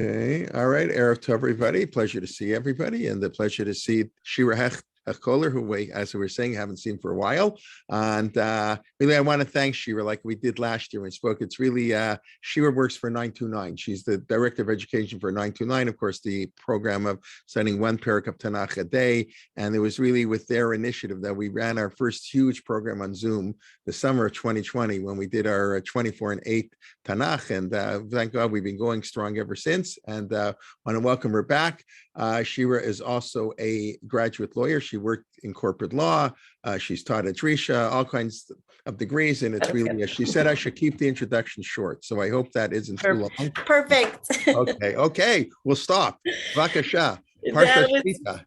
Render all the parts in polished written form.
Okay. All right. Erev Tov, everybody. Pleasure to see everybody, and the pleasure to see Shira Hecht Koller, who we, as we were saying, haven't seen for a while. And really, I want to thank Shira, like we did last year when we spoke. It's really Shira works for 929. She's the director of education for 929. Of course, the program of studying one parak of Tanakh a day. And it was really with their initiative that we ran our first huge program on Zoom the summer of 2020 when we did our 24 and 8 Tanakh. And thank God we've been going strong ever since. And want to welcome her back. Shira is also a graduate lawyer. She worked in corporate law. She's taught at Drisha, all kinds of degrees. And it's really, she said I should keep the introduction short. So I hope that isn't too long. Perfect. Okay. We'll stop. Vakasha. Parshat Shmitah.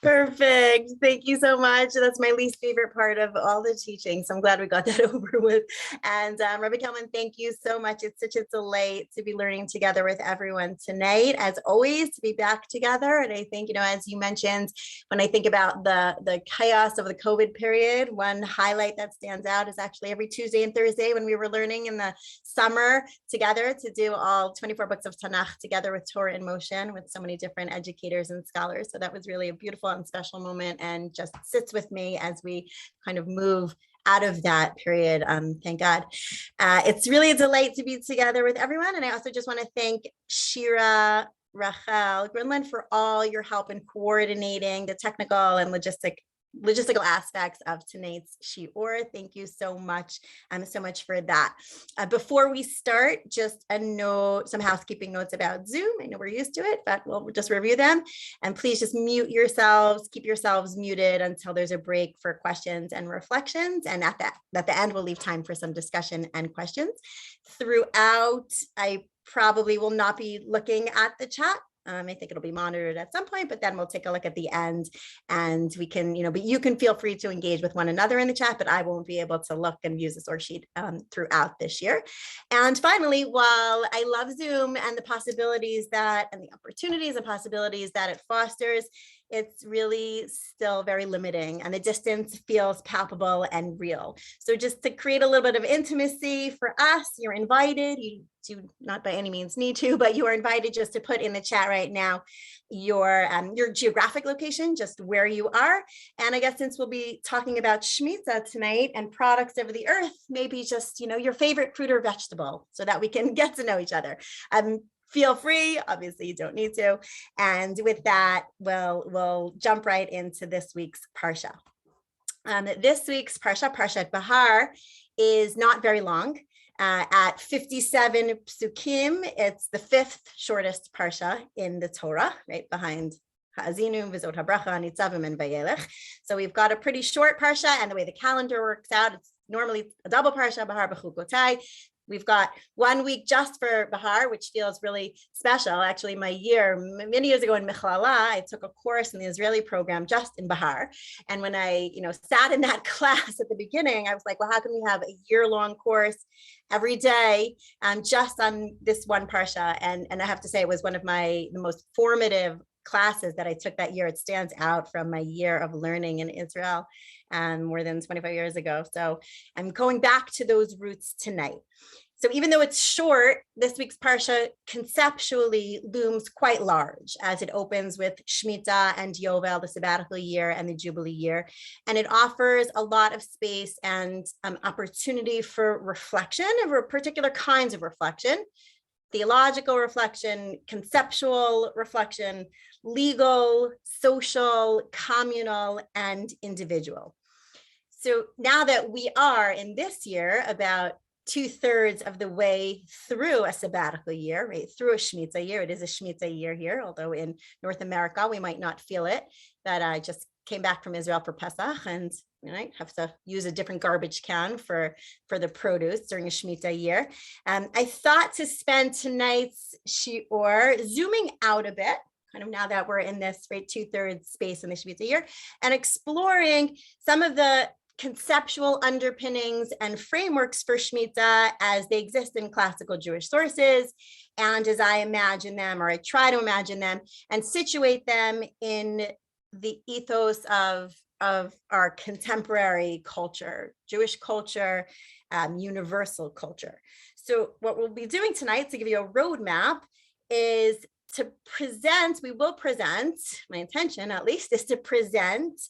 Perfect. Thank you so much. That's my least favorite part of all the teaching. So I'm glad we got that over with. And Rabbi Kelman, thank you so much. It's such a delight to be learning together with everyone tonight, as always, to be back together. And I think, as you mentioned, when I think about the chaos of the COVID period, one highlight that stands out is actually every Tuesday and Thursday when we were learning in the summer together to do all 24 books of Tanakh together with Torah in Motion with so many different educators and scholars. So that was really a beautiful and special moment and just sits with me as we kind of move out of that period. Thank God. It's really a delight to be together with everyone. And I also just want to thank Shira Rachel Grunland for all your help in coordinating the technical and logistical aspects of tonight's shiur. Thank you so much for that. Before we start, just a note, some housekeeping notes about Zoom. I know we're used to it, but we'll just review them. And please just mute yourselves, keep yourselves muted until there's a break for questions and reflections. And at the end, we'll leave time for some discussion and questions. Throughout, I probably will not be looking at the chat. I think it'll be monitored at some point, but then we'll take a look at the end and we can, but you can feel free to engage with one another in the chat, but I won't be able to look and use the source sheet throughout this year. And finally, while I love Zoom and the possibilities and the opportunities and possibilities that it fosters, it's really still very limiting and the distance feels palpable and real. So just to create a little bit of intimacy for us, you're invited. You do not by any means need to, but you are invited just to put in the chat right now your geographic location, just where you are. And I guess since we'll be talking about Shemitah tonight and products of the earth, maybe just, your favorite fruit or vegetable so that we can get to know each other. Feel free, obviously you don't need to. And with that, we'll jump right into this week's Parsha. This week's Parsha, Parshat Behar, is not very long. At 57 psukim, it's the fifth shortest Parsha in the Torah, right behind Ha'azinu, V'zot HaBracha, Nitzavim, and Vayelech. So we've got a pretty short Parsha, and the way the calendar works out, it's normally a double Parsha, Behar B'chukotai. We've got 1 week just for Behar, which feels really special. Actually, many years ago in Michlala, I took a course in the Israeli program just in Behar. And when I, sat in that class at the beginning, I was like, well, how can we have a year-long course every day just on this one Parsha? And I have to say, it was one of the most formative classes that I took that year. It stands out from my year of learning in Israel more than 25 years ago. So I'm going back to those roots tonight. So even though it's short, this week's Parsha conceptually looms quite large as it opens with Shemitah and Yovel, the sabbatical year, and the Jubilee year. And it offers a lot of space and opportunity for reflection, for particular kinds of reflection: theological reflection, conceptual reflection, legal, social, communal, and individual. So now that we are in this year about 2/3 of the way through a sabbatical year, right, through a Shemitah year. It is a Shemitah year here, although in North America, we might not feel it, that I just came back from Israel for Pesach and I have to use a different garbage can for the produce during a Shemitah year. I thought to spend tonight's shiur zooming out a bit, kind of now that we're in this, right, 2/3 space in the Shemitah year, and exploring some of the conceptual underpinnings and frameworks for Shemitah as they exist in classical Jewish sources, and as I imagine them, or I try to imagine them, and situate them in the ethos of our contemporary culture, Jewish culture, universal culture. So what we'll be doing tonight, to give you a roadmap, is to present, we will present, my intention at least is to present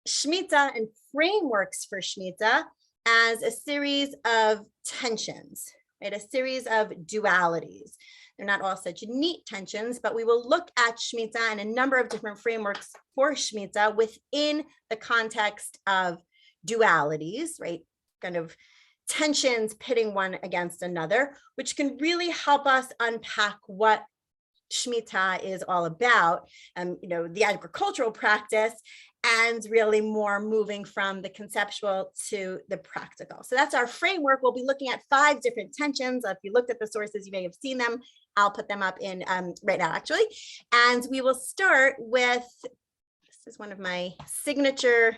Shemitah and frameworks for Shemitah as a series of tensions, right? A series of dualities. They're not all such neat tensions, but we will look at Shemitah and a number of different frameworks for Shemitah within the context of dualities, right? Kind of tensions pitting one against another, which can really help us unpack what Shemitah is all about, the agricultural practice, and really more moving from the conceptual to the practical. So that's our framework. We'll be looking at 5 different tensions. If you looked at the sources, you may have seen them. I'll put them up in right now, actually. And we will start with, this is one of my signature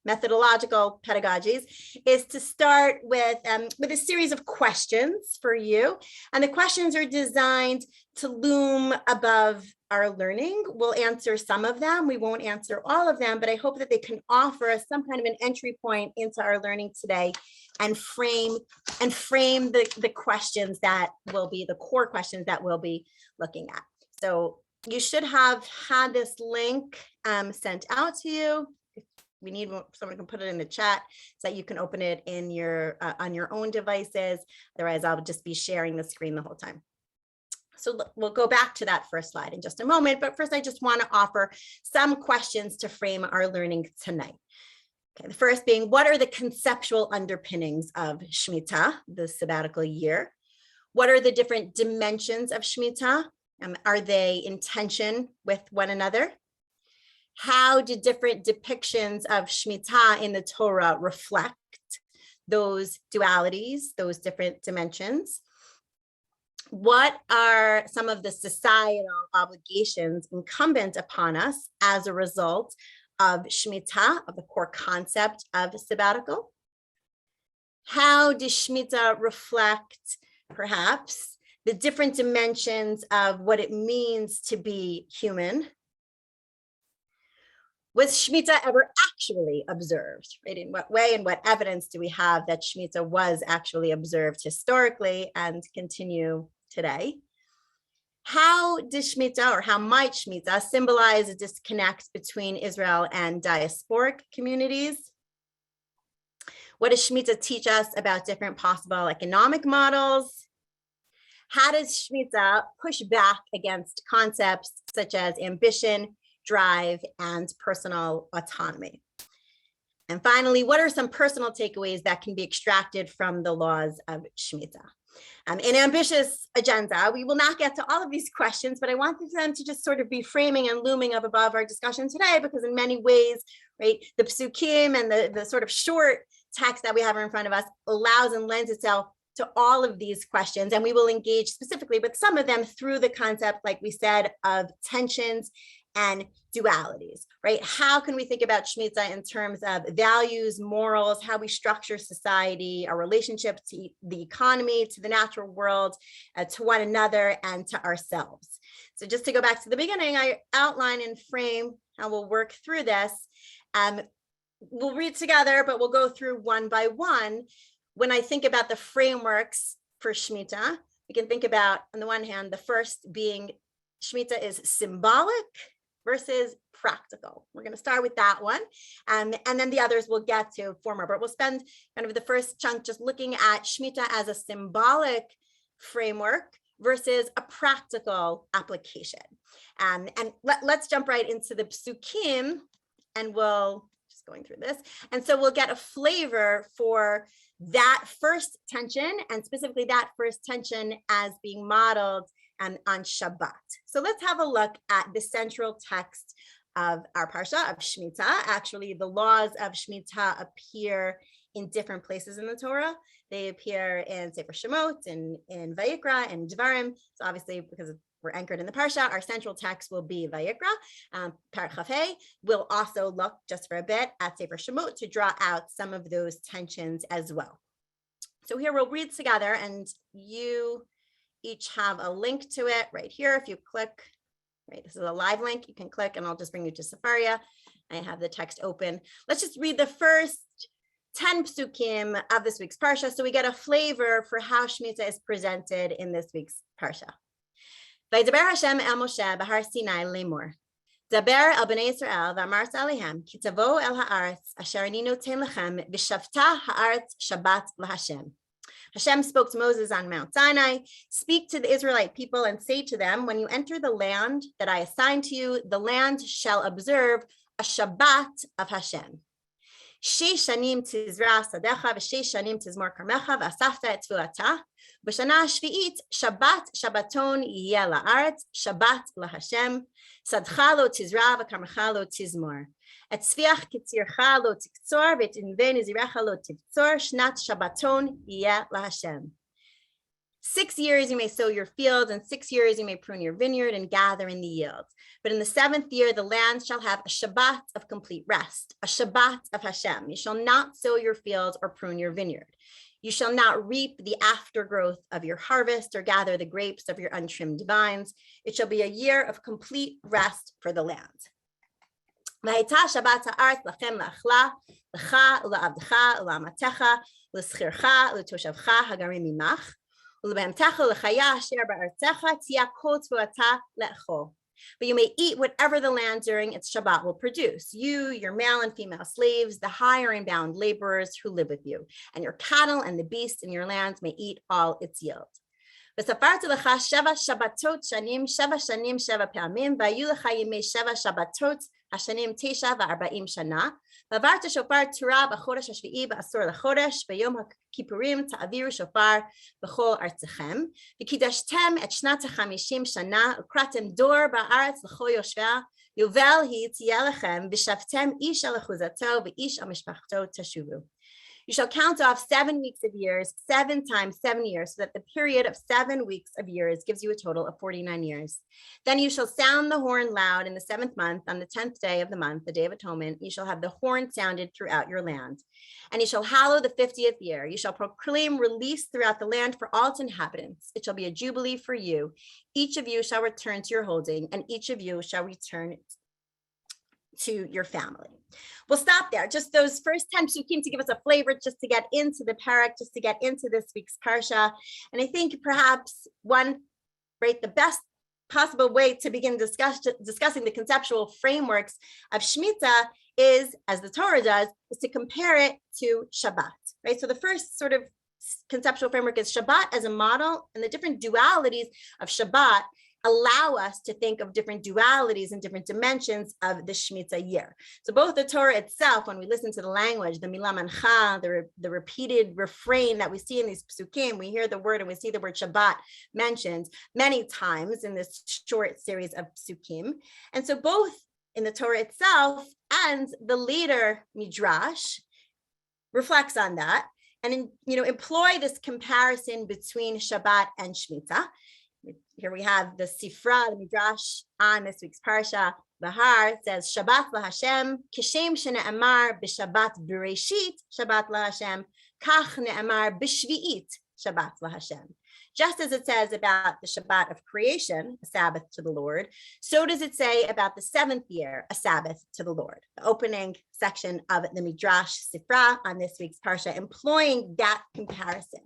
methodological pedagogies, is to start with a series of questions for you. And the questions are designed to loom above our learning. We'll answer some of them. We won't answer all of them, but I hope that they can offer us some kind of an entry point into our learning today and frame the questions that will be the core questions that we'll be looking at. So you should have had this link sent out to you. We need someone can put it in the chat so that you can open it in your on your own devices. Otherwise, I'll just be sharing the screen the whole time. So we'll go back to that first slide in just a moment. But first, I just want to offer some questions to frame our learning tonight. Okay, the first being, what are the conceptual underpinnings of Shemitah, the sabbatical year? What are the different dimensions of Shemitah? Are they in tension with one another? How do different depictions of Shemitah in the Torah reflect those dualities, those different dimensions? What are some of the societal obligations incumbent upon us as a result of Shemitah, of the core concept of sabbatical? How does Shemitah reflect, perhaps, the different dimensions of what it means to be human? Was Shemitah ever actually observed, right? In what way and what evidence do we have that Shemitah was actually observed historically and continue today? How does Shemitah, or how might Shemitah symbolize a disconnect between Israel and diasporic communities? What does Shemitah teach us about different possible economic models? How does Shemitah push back against concepts such as ambition, drive, and personal autonomy? And finally, what are some personal takeaways that can be extracted from the laws of Shemitah? In ambitious agenda, we will not get to all of these questions, but I want them to just sort of be framing and looming up above our discussion today, because in many ways, right, the psukim and the sort of short text that we have in front of us allows and lends itself to all of these questions. And we will engage specifically with some of them through the concept, like we said, of tensions and dualities, right? How can we think about Shemitah in terms of values, morals, how we structure society, our relationship to the economy, to the natural world, to one another, and to ourselves? So just to go back to the beginning, I outline and frame how we'll work through this. We'll read together, but we'll go through one by one. When I think about the frameworks for Shemitah, we can think about, on the one hand, the first being Shemitah is symbolic versus practical. We're going to start with that one. And then the others we'll get to former, but we'll spend kind of the first chunk just looking at Shemitah as a symbolic framework versus a practical application. And let's jump right into the psukim, and we'll just going through this. And so we'll get a flavor for that first tension, and specifically that first tension as being modeled on Shabbat. So let's have a look at the central text of our Parsha of Shemitah. Actually, the laws of Shemitah appear in different places in the Torah. They appear in Sefer Shemot, in Vayikra, and Devarim. So obviously, because we're anchored in the Parsha, our central text will be Vayikra. Parak Chaf. We'll also look just for a bit at Sefer Shemot to draw out some of those tensions as well. So here we'll read together, and you each have a link to it right here. If you click, right, this is a live link, you can click and I'll just bring you to Sefaria. I have the text open. Let's just read the first 10 psukim of this week's Parsha, so we get a flavor for how Shemitah is presented in this week's Parsha. Vaydaber Hashem el Moshe Behar Sinai lemor. Daber el bnei Yisrael v'amarta alehem ki tavo el haaretz asher ani noten lechem v'shavta haaretz Shabbat laHashem. Hashem spoke to Moses on Mount Sinai, speak to the Israelite people and say to them, when you enter the land that I assign to you, the land shall observe a Shabbat of Hashem. Shesh shanim tizra sadecha v'shesh shanim tizmor karmecha v'asafta et tefilata v'shana shvi'it Shabbat Shabbaton yeh la'aretz Shabbat laHashem sadcha lo tizra v'karmecha lo tizmor et tzviach kitzircha lo tiktzor v'et inve nizirecha lo tiktzor shnat Shabbaton yeh laHashem. 6 years you may sow your fields, and 6 years you may prune your vineyard and gather in the yield. But in the 7th year, the land shall have a Shabbat of complete rest, a Shabbat of Hashem. You shall not sow your fields or prune your vineyard. You shall not reap the aftergrowth of your harvest or gather the grapes of your untrimmed vines. It shall be a year of complete rest for the land. V'hayta Shabbat ha'aretz lachem la'achla, l'cha u'la'avdecha u'la'amatecha, l'schircha u'l'toshavcha hagarim imach. But you may eat whatever the land during its Shabbat will produce. You, your male and female slaves, the hired and bound laborers who live with you, and your cattle and the beasts in your lands may eat all its yield. וספרתי לך 7 שבתות שנים, 7 שנים 7 פעמים, והיו לך ימי 7 שבתות השנים 9 ו40 שנה, ועברת שופר תורה בחודש השביעי בעשור לחודש, ביום הכיפורים תעבירו שופר בכל ארצכם, וקידשתם את שנת 50 שנה, וקראתם דור בארץ לכל יושביה, יובל היא תהיה לכם, ושבתם איש על אחוזתו ואיש על משפחתו תשובו. You shall count off 7 weeks of years, 7 times 7 years, so that the period of 7 weeks of years gives you a total of 49 years. Then you shall sound the horn loud in the 7th month, on the 10th day of the month, the Day of Atonement. You shall have the horn sounded throughout your land. And you shall hallow the 50th year. You shall proclaim release throughout the land for all its inhabitants. It shall be a jubilee for you. Each of you shall return to your holding, and each of you shall return to your family. We'll stop there. Just those first 10 psukim to give us a flavor, just to get into the parak, just to get into this week's parsha. And I think perhaps the best possible way to begin discussing the conceptual frameworks of Shemitah is, as the Torah does, is to compare it to Shabbat, right? So the first sort of conceptual framework is Shabbat as a model, and the different dualities of Shabbat allow us to think of different dualities and different dimensions of the Shemitah year. So both the Torah itself, when we listen to the language, the milah mancha, the repeated refrain that we see in these psukim, we hear the word and we see the word Shabbat mentioned many times in this short series of psukim. And so both in the Torah itself and the later Midrash reflects on that and employ this comparison between Shabbat and Shemitah. Here we have the Sifra, the Midrash on this week's Parsha. Behar says, Shabbat laHashem, kishem shene'amar b'Shabbat b'Reishit, Shabbat laHashem, kach ne'amar b'Shvi'it, Shabbat laHashem. Just as it says about the Shabbat of creation, a Sabbath to the Lord, so does it say about the 7th year, a Sabbath to the Lord. The opening section of the Midrash Sifra on this week's Parsha, employing that comparison.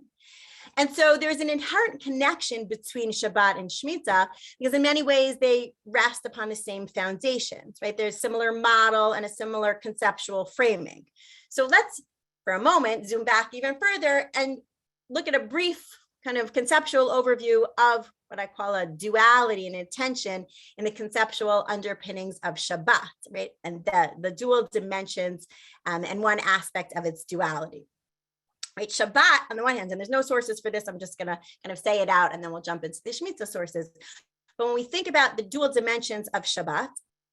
And so there's an inherent connection between Shabbat and Shemitah because in many ways they rest upon the same foundations, right? There's a similar model and a similar conceptual framing. So let's, for a moment, zoom back even further and look at a brief kind of conceptual overview of what I call a duality and intention in the conceptual underpinnings of Shabbat, right? And the dual dimensions and one aspect of its duality. Right, Shabbat, on the one hand, and there's no sources for this, I'm just going to kind of say it out and then we'll jump into the Shemitah sources. But when we think about the dual dimensions of Shabbat,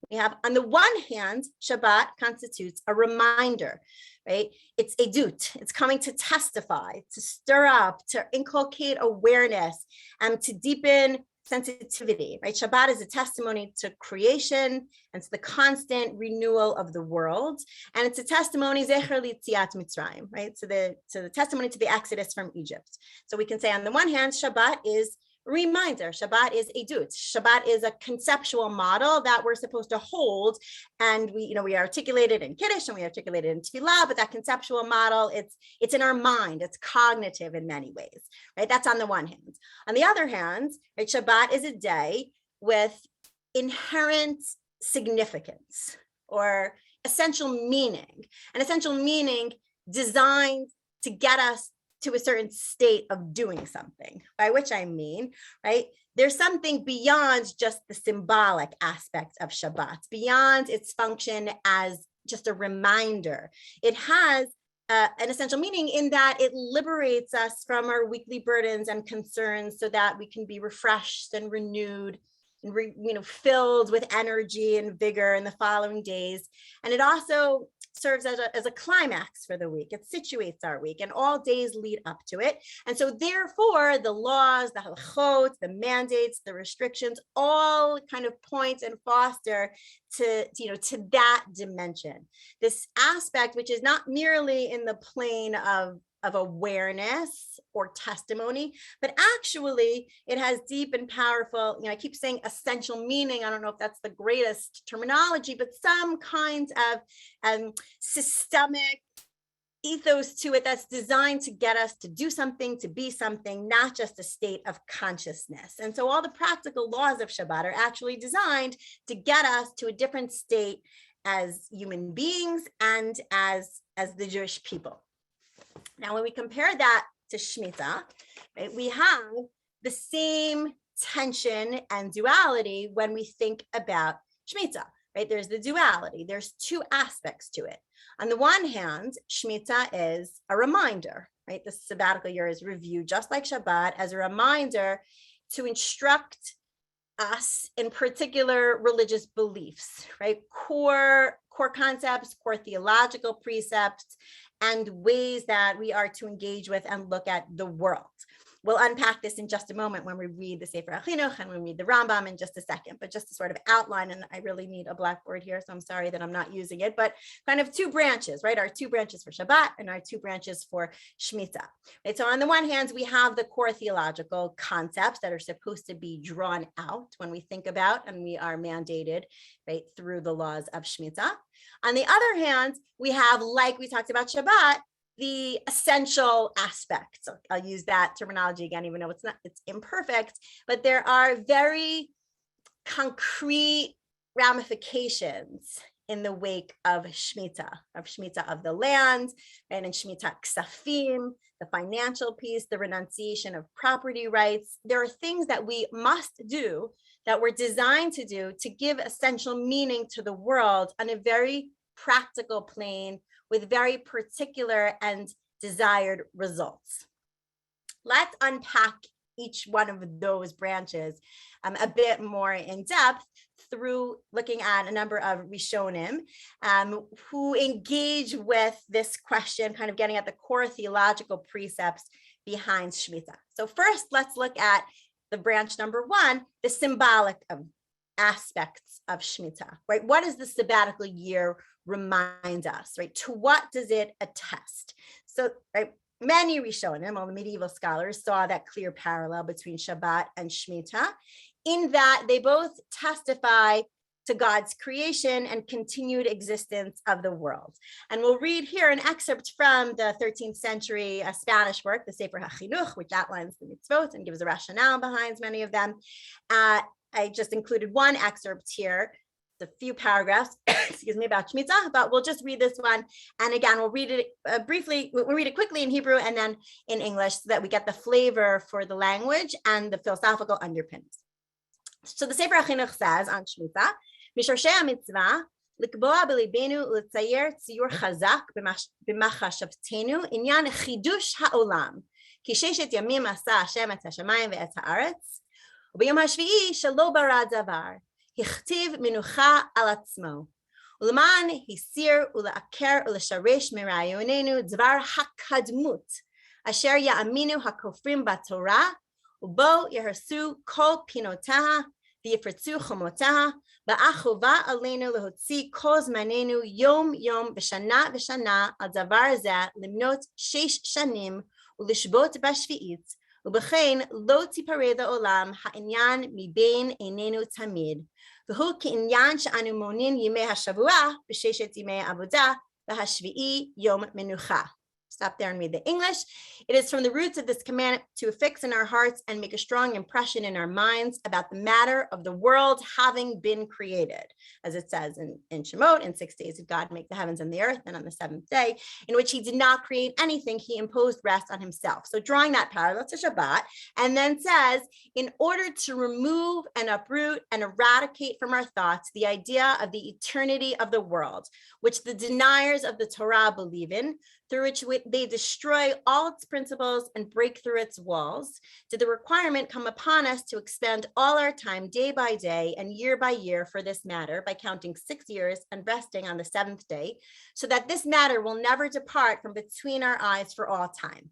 we have, on the one hand, Shabbat constitutes a reminder, right? It's edut, it's coming to testify, to stir up, to inculcate awareness, and to deepen sensitivity, right? Shabbat is a testimony to creation and to the constant renewal of the world. And it's a testimony, Zecher L'Yetziat Mitzrayim, right? So the testimony to the exodus from Egypt. So we can say on the one hand, Shabbat is reminder. Shabbat is edut. Shabbat is a conceptual model that we're supposed to hold, and we articulate it in Kiddush and we articulate it in Tefillah. But that conceptual model, it's in our mind. It's cognitive in many ways, right? That's on the one hand. On the other hand, right, Shabbat is a day with inherent significance or essential meaning, an essential meaning designed to get us to a certain state of doing something, by which I mean, right, there's something beyond just the symbolic aspect of Shabbat, beyond its function as just a reminder. It has an essential meaning in that it liberates us from our weekly burdens and concerns so that we can be refreshed and renewed and filled with energy and vigor in the following days. And it also serves as a climax for the week. It situates our week, and all days lead up to it. And so therefore, the laws, the halachot, the mandates, the restrictions, all kind of point and foster to that dimension. This aspect, which is not merely in the plane of awareness or testimony, but actually it has deep and powerful, I keep saying essential meaning. I don't know if that's the greatest terminology, but some kinds of systemic ethos to it that's designed to get us to do something, to be something, not just a state of consciousness. And so all the practical laws of Shabbat are actually designed to get us to a different state as human beings and as the Jewish people. Now, when we compare that to Shemitah, right, we have the same tension and duality when we think about Shemitah, right? There's the duality. There's two aspects to it. On the one hand, Shemitah is a reminder, right? The sabbatical year is reviewed just like Shabbat as a reminder to instruct us in particular religious beliefs, right? Core concepts, core theological precepts, and ways that we are to engage with and look at the world. We'll unpack this in just a moment when we read the Sefer HaChinuch and we read the Rambam in just a second, but just to sort of outline, and I really need a blackboard here, so I'm sorry that I'm not using it, but kind of two branches, right? Our two branches for Shabbat and our two branches for Shemitah. Right? So on the one hand, we have the core theological concepts that are supposed to be drawn out when we think about and we are mandated, right, through the laws of Shemitah. On the other hand, we have, like we talked about Shabbat, the essential aspects. So I'll use that terminology again, even though it's imperfect, but there are very concrete ramifications in the wake of Shemitah of the land, and in Shemitah Ksafim, the financial piece, the renunciation of property rights. There are things that we must do that we're designed to do to give essential meaning to the world on a very practical plane with very particular and desired results. Let's unpack each one of those branches a bit more in depth through looking at a number of Rishonim who engage with this question, kind of getting at the core theological precepts behind Shemitah. So first, let's look at the branch number one, the symbolic aspects of Shemitah, right? What does the sabbatical year remind us, right? To what does it attest? So, right, many Rishonim, all the medieval scholars, saw that clear parallel between Shabbat and Shemitah, in that they both testify to God's creation and continued existence of the world. And we'll read here an excerpt from the 13th century Spanish work, the Sefer HaChinuch, which outlines the mitzvot and gives a rationale behind many of them. I just included one excerpt here, a few paragraphs, excuse me, about Shemitah, but we'll just read this one. And again, we'll read it briefly, we'll read it quickly in Hebrew and then in English so that we get the flavor for the language and the philosophical underpinnings. So the Sefer HaChinuch says on Shemitah, משורשי המצווה, לקבוע בליבנו ולצייר ציור חזק במחשבתנו עניין חידוש העולם, כי ששת ימים עשה השם את השמיים ואת הארץ, וביום השביעי שלא ברא דבר, הכתיב מנוחה על עצמו, ולמען הסיר ולעקר ולשרש מרעיוננו דבר הקדמות, אשר יאמינו הכופרים בתורה, ובו יהרסו כל פינותיה, ויפרצו חומותיה, באה חובה עלינו להוציא כל זמננו יום יום ושנה ושנה על דבר זה למנות 6 שנים ולשבות בשביעית ובכן, לא תיפרד העולם העניין מבין עינינו תמיד, והוא כעניין שאנו מונים ימי השבוע בששת ימי עבודה, והשביעי יום מנוחה. Stop there and read the English. It is from the roots of this commandment to affix in our hearts and make a strong impression in our minds about the matter of the world having been created. As it says in Shemot, in 6 days did God make the heavens and the earth, and on the seventh day, in which he did not create anything, he imposed rest on himself. So drawing that parallel to Shabbat, and then says, in order to remove and uproot and eradicate from our thoughts the idea of the eternity of the world, which the deniers of the Torah believe in, through which they destroy all its principles and break through its walls, did the requirement come upon us to expend all our time day by day and year by year for this matter by counting 6 years and resting on the seventh day, so that this matter will never depart from between our eyes for all time.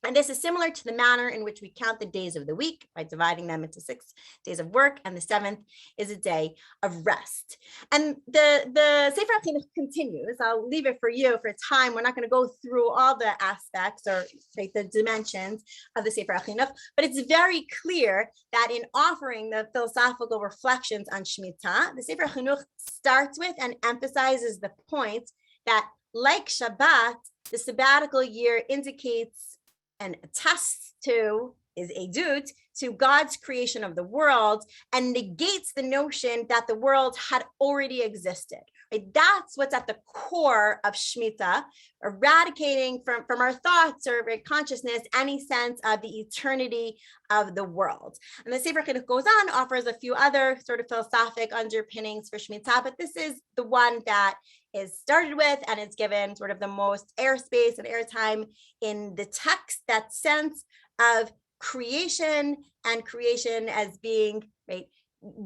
And this is similar to the manner in which we count the days of the week by dividing them into 6 days of work, and the seventh is a day of rest. And the Sefer HaChinuch continues. I'll leave it for you for time. We're not going to go through all the aspects or the dimensions of the Sefer HaChinuch, but it's very clear that in offering the philosophical reflections on Shemitah, the Sefer HaChinuch starts with and emphasizes the point that, like Shabbat, the sabbatical year indicates and attests to, is edut, to God's creation of the world, and negates the notion that the world had already existed. Right? That's what's at the core of Shemitah, eradicating from our thoughts or consciousness any sense of the eternity of the world. And the Sefer HaChinuch goes on, offers a few other sort of philosophic underpinnings for Shemitah, but this is the one that is started with, and it's given sort of the most airspace and airtime in the text, that sense of creation and creation as being, right,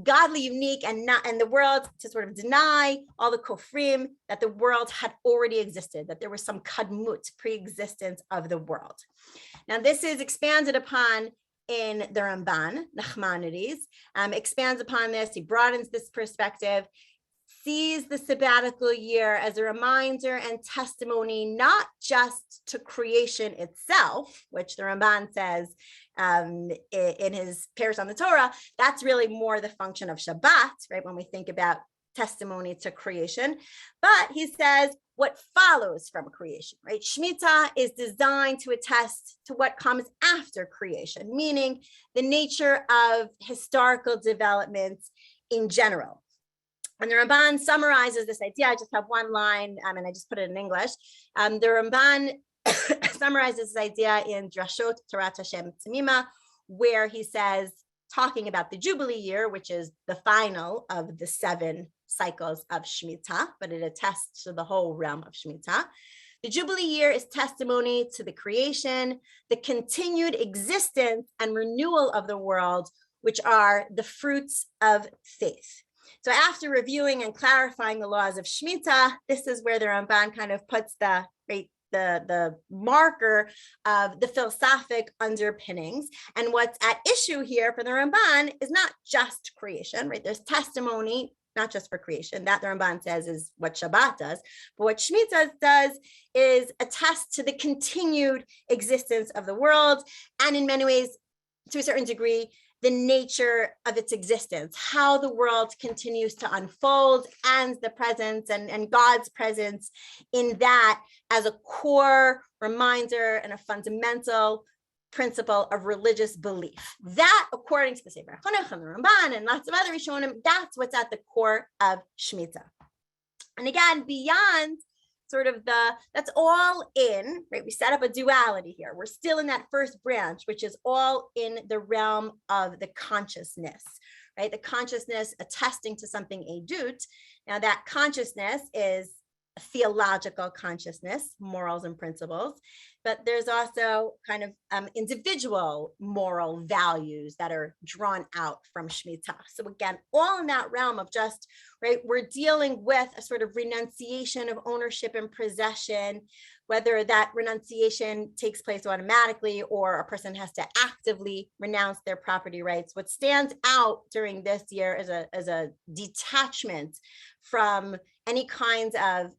godly, unique, and not, and the world to sort of deny all the kofrim that the world had already existed, that there was some kadmut, pre-existence of the world. Now this is expanded upon in the Ramban, Nachmanides, expands upon this, he broadens this perspective, sees the sabbatical year as a reminder and testimony, not just to creation itself, which the Ramban says in his Parshat on the Torah, that's really more the function of Shabbat, right? When we think about testimony to creation, but he says what follows from creation, right? Shemitah is designed to attest to what comes after creation, meaning the nature of historical developments in general. And the Ramban summarizes this idea. I just have one line, and I just put it in English. The Ramban summarizes this idea in Drashot Torat Hashem Tzimima, where he says, talking about the Jubilee year, which is the final of the 7 cycles of Shemitah, but it attests to the whole realm of Shemitah. The Jubilee year is testimony to the creation, the continued existence and renewal of the world, which are the fruits of faith. So after reviewing and clarifying the laws of Shemitah, this is where the Ramban kind of puts the marker of the philosophic underpinnings. And what's at issue here for the Ramban is not just creation, right? There's testimony, not just for creation. That the Ramban says is what Shabbat does. But what Shemitah does is attest to the continued existence of the world, and in many ways, to a certain degree, the nature of its existence, how the world continues to unfold, and the presence and God's presence in that as a core reminder and a fundamental principle of religious belief. That, according to the Sefer HaChinuch and the Ramban and lots of other Rishonim, that's what's at the core of Shemitah. And again, beyond sort of that's all in, right? We set up a duality here. We're still in that first branch, which is all in the realm of the consciousness, right? The consciousness attesting to something edut. Now that consciousness is a theological consciousness, morals and principles, but there's also kind of individual moral values that are drawn out from Shemitah. So again, all in that realm of just, right, we're dealing with a sort of renunciation of ownership and possession, whether that renunciation takes place automatically or a person has to actively renounce their property rights. What stands out during this year is a detachment from any kinds of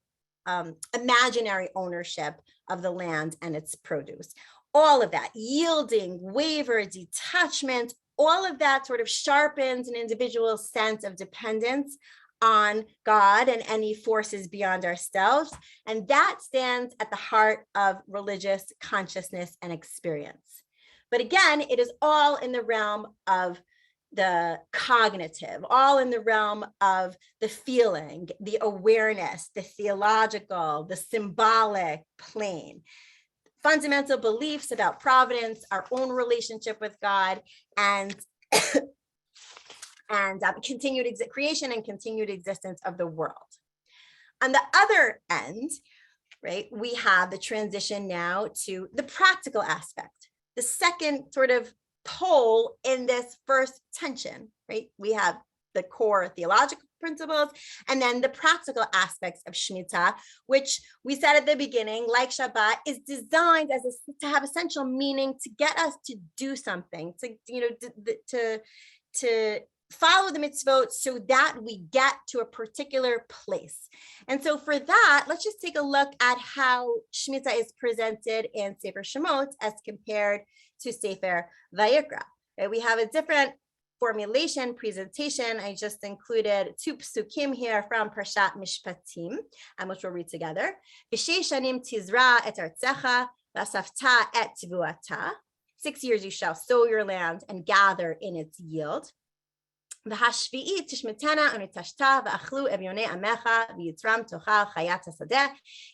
imaginary ownership of the land and its produce. all of that, yielding, waver, detachment, all of that sort of sharpens an individual's sense of dependence on God and any forces beyond ourselves. And that stands at the heart of religious consciousness and experience. But again, it is all in the realm of the cognitive, all in the realm of the feeling, the awareness, the theological, the symbolic plane. Fundamental beliefs about providence, our own relationship with God, and continued creation and continued existence of the world. On the other end, right, we have the transition now to the practical aspect, the second sort of pole in this first tension, right? We have the core theological principles and then the practical aspects of Shemitah, which we said at the beginning, like Shabbat, is designed as to have essential meaning to get us to do something, to follow the mitzvot so that we get to a particular place. And so for that, let's just take a look at how Shemitah is presented in Sefer Shemot as compared to Sefer Vayikra. Right? We have a different formulation, presentation. I just included 2 psukim here from Parshat Mishpatim, which we'll read together. B'sheish shanim tizra et artzecha v'asafta et tvuata. 6 years you shall sow your land and gather in its yield. V'hashvi'it tishmetena unitashta v'achlu evyonei amecha v'yitzram tochal chayat hasadeh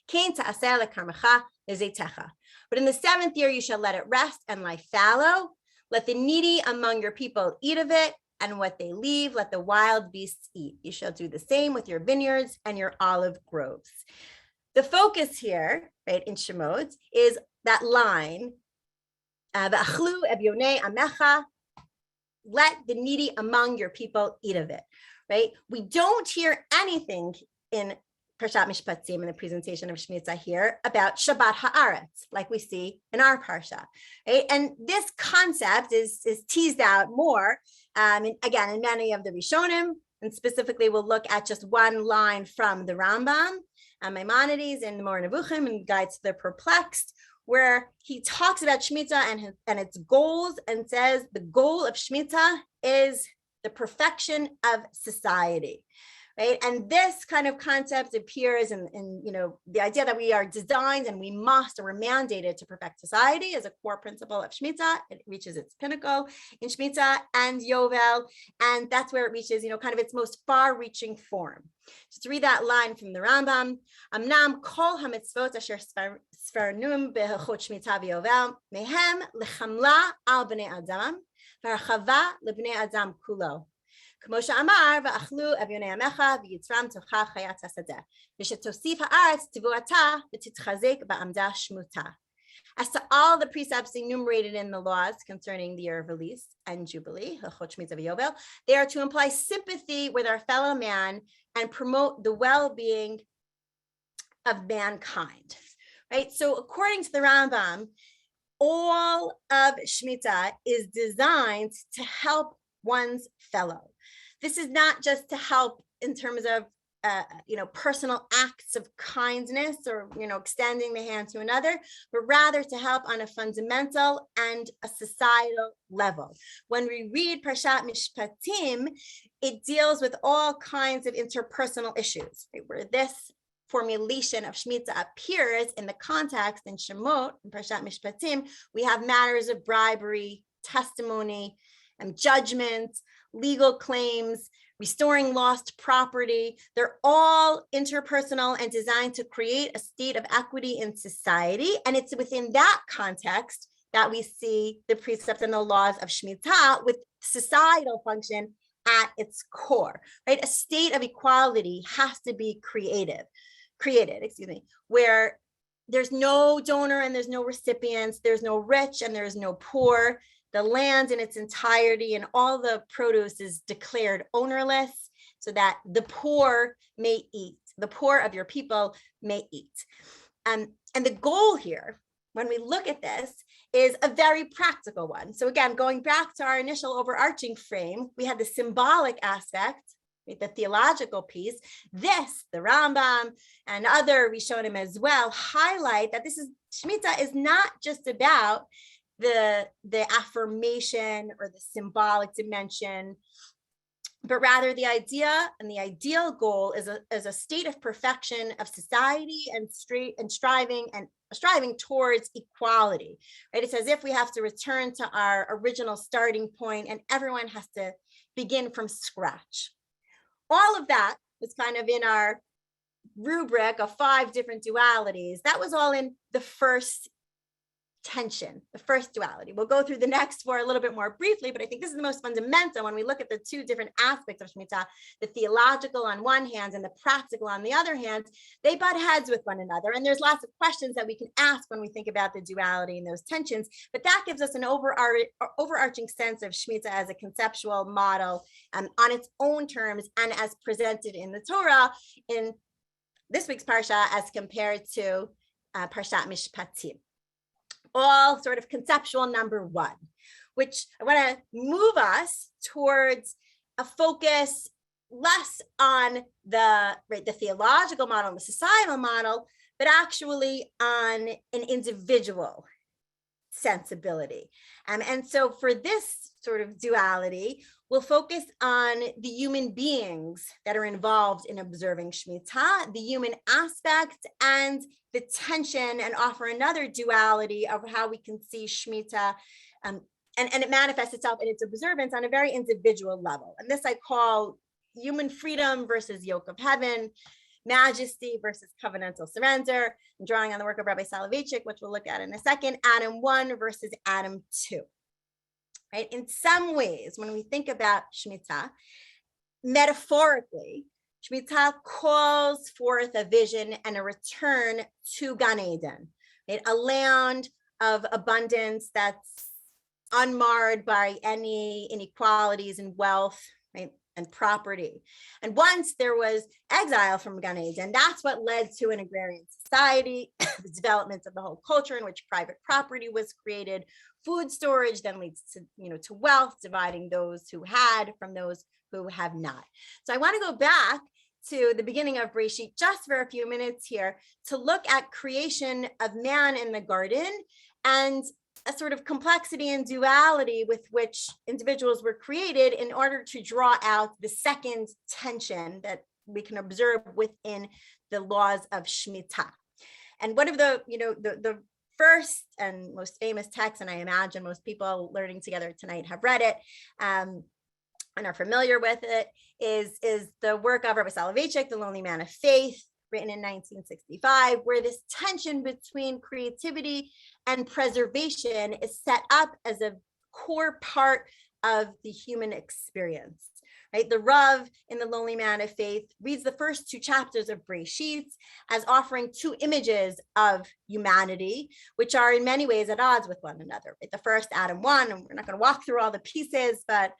kein ta'aseh lekarmecha v'zeitecha. But in the 7th year you shall let it rest and lie fallow. Let the needy among your people eat of it, and what they leave, let the wild beasts eat. You shall do the same with your vineyards and your olive groves. The focus here, right, in Shemot is that line, v'achlu evyonei amecha, let the needy among your people eat of it, right? We don't hear anything in Parshat Mishpatim in the presentation of Shemitah here about Shabbat Haaretz, like we see in our Parsha, right? And this concept is teased out more, again, in many of the Rishonim, and specifically we'll look at just one line from the Rambam, Maimonides in the Moreh Nevuchim and Guide to the Perplexed, where he talks about Shemitah and its goals and says the goal of Shemitah is the perfection of society. Right? And this kind of concept appears in the idea that we are designed and we must, or we're mandated to perfect society as a core principle of Shemitah. It reaches its pinnacle in Shemitah and Yovel, and that's where it reaches, kind of its most far-reaching form. Just to read that line from the Rambam, Amnam kol hamitzvot asher sfarnum behachot Shemitah v'Yovel mehem lechamla al bnei adam v'archava lebnei adam kulo. As to all the precepts enumerated in the laws concerning the year of release and Jubilee, they are to imply sympathy with our fellow man and promote the well-being of mankind. Right? So according to the Rambam, all of Shemitah is designed to help one's fellow. This is not just to help in terms of, personal acts of kindness or, extending the hand to another, but rather to help on a fundamental and a societal level. When we read Parshat Mishpatim, it deals with all kinds of interpersonal issues, right? Where this formulation of Shemitah appears in the context in Shemot, in Parshat Mishpatim, we have matters of bribery, testimony, and judgment, legal claims, restoring lost property. They're all interpersonal and designed to create a state of equity in society. And it's within that context that we see the precepts and the laws of Shemitah with societal function at its core, right? A state of equality has to be created, where there's no donor and there's no recipients, there's no rich and there's no poor. The land in its entirety and all the produce is declared ownerless so that the poor may eat, the poor of your people may eat. And the goal here, when we look at this, is a very practical one. So again, going back to our initial overarching frame, we had the symbolic aspect the theological piece. This, the Rambam and other Rishonim as well, highlight that Shemitah is not just about the affirmation or the symbolic dimension, but rather the idea and the ideal goal is a state of perfection of society and striving towards equality, right? It's as if we have to return to our original starting point and everyone has to begin from scratch. All of that was kind of in our rubric of 5 different dualities. That was all in the first tension, the first duality. We'll go through the next 4 a little bit more briefly, but I think this is the most fundamental when we look at the 2 different aspects of Shemitah, the theological on one hand and the practical on the other hand. They butt heads with one another. And there's lots of questions that we can ask when we think about the duality and those tensions, but that gives us an overarching sense of Shemitah as a conceptual model on its own terms and as presented in the Torah in this week's Parsha as compared to Parshat Mishpatim. All sort of conceptual number 1, which I want to move us towards a focus less on the theological model, the societal model, but actually on an individual sensibility. And so for this sort of duality, we'll focus on the human beings that are involved in observing Shemitah, the human aspect and the tension, and offer another duality of how we can see Shemitah, and it manifests itself in its observance on a very individual level. And this I call human freedom versus yoke of heaven, majesty versus covenantal surrender. I'm drawing on the work of Rabbi Soloveitchik, which we'll look at in a second, Adam 1 versus Adam 2. Right? In some ways, when we think about Shemitah, metaphorically, Shemitah calls forth a vision and a return to Gan Eden, right? A land of abundance that's unmarred by any inequalities in wealth, right, and property. And once there was exile from Gan Eden, that's what led to an agrarian society, the development of the whole culture in which private property was created. Food storage then leads to wealth, dividing those who had from those who have not. So I want to go back to the beginning of Bereshit just for a few minutes here to look at creation of man in the garden and a sort of complexity and duality with which individuals were created in order to draw out the second tension that we can observe within the laws of Shemitah. And one of the first and most famous text, and I imagine most people learning together tonight have read it and are familiar with it, is the work of Rabbi Soloveitchik, The Lonely Man of Faith, written in 1965, where this tension between creativity and preservation is set up as a core part of the human experience. Right? The Rav in The Lonely Man of Faith reads the first 2 chapters of Bereshit as offering 2 images of humanity, which are in many ways at odds with one another. Right? The first, Adam 1, and we're not going to walk through all the pieces, but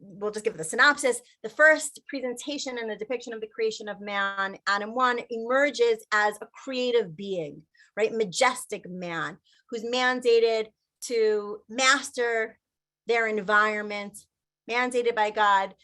we'll just give the synopsis. The first presentation and the depiction of the creation of man, Adam 1, emerges as a creative being, right? Majestic man who's mandated to master their environment, mandated by God,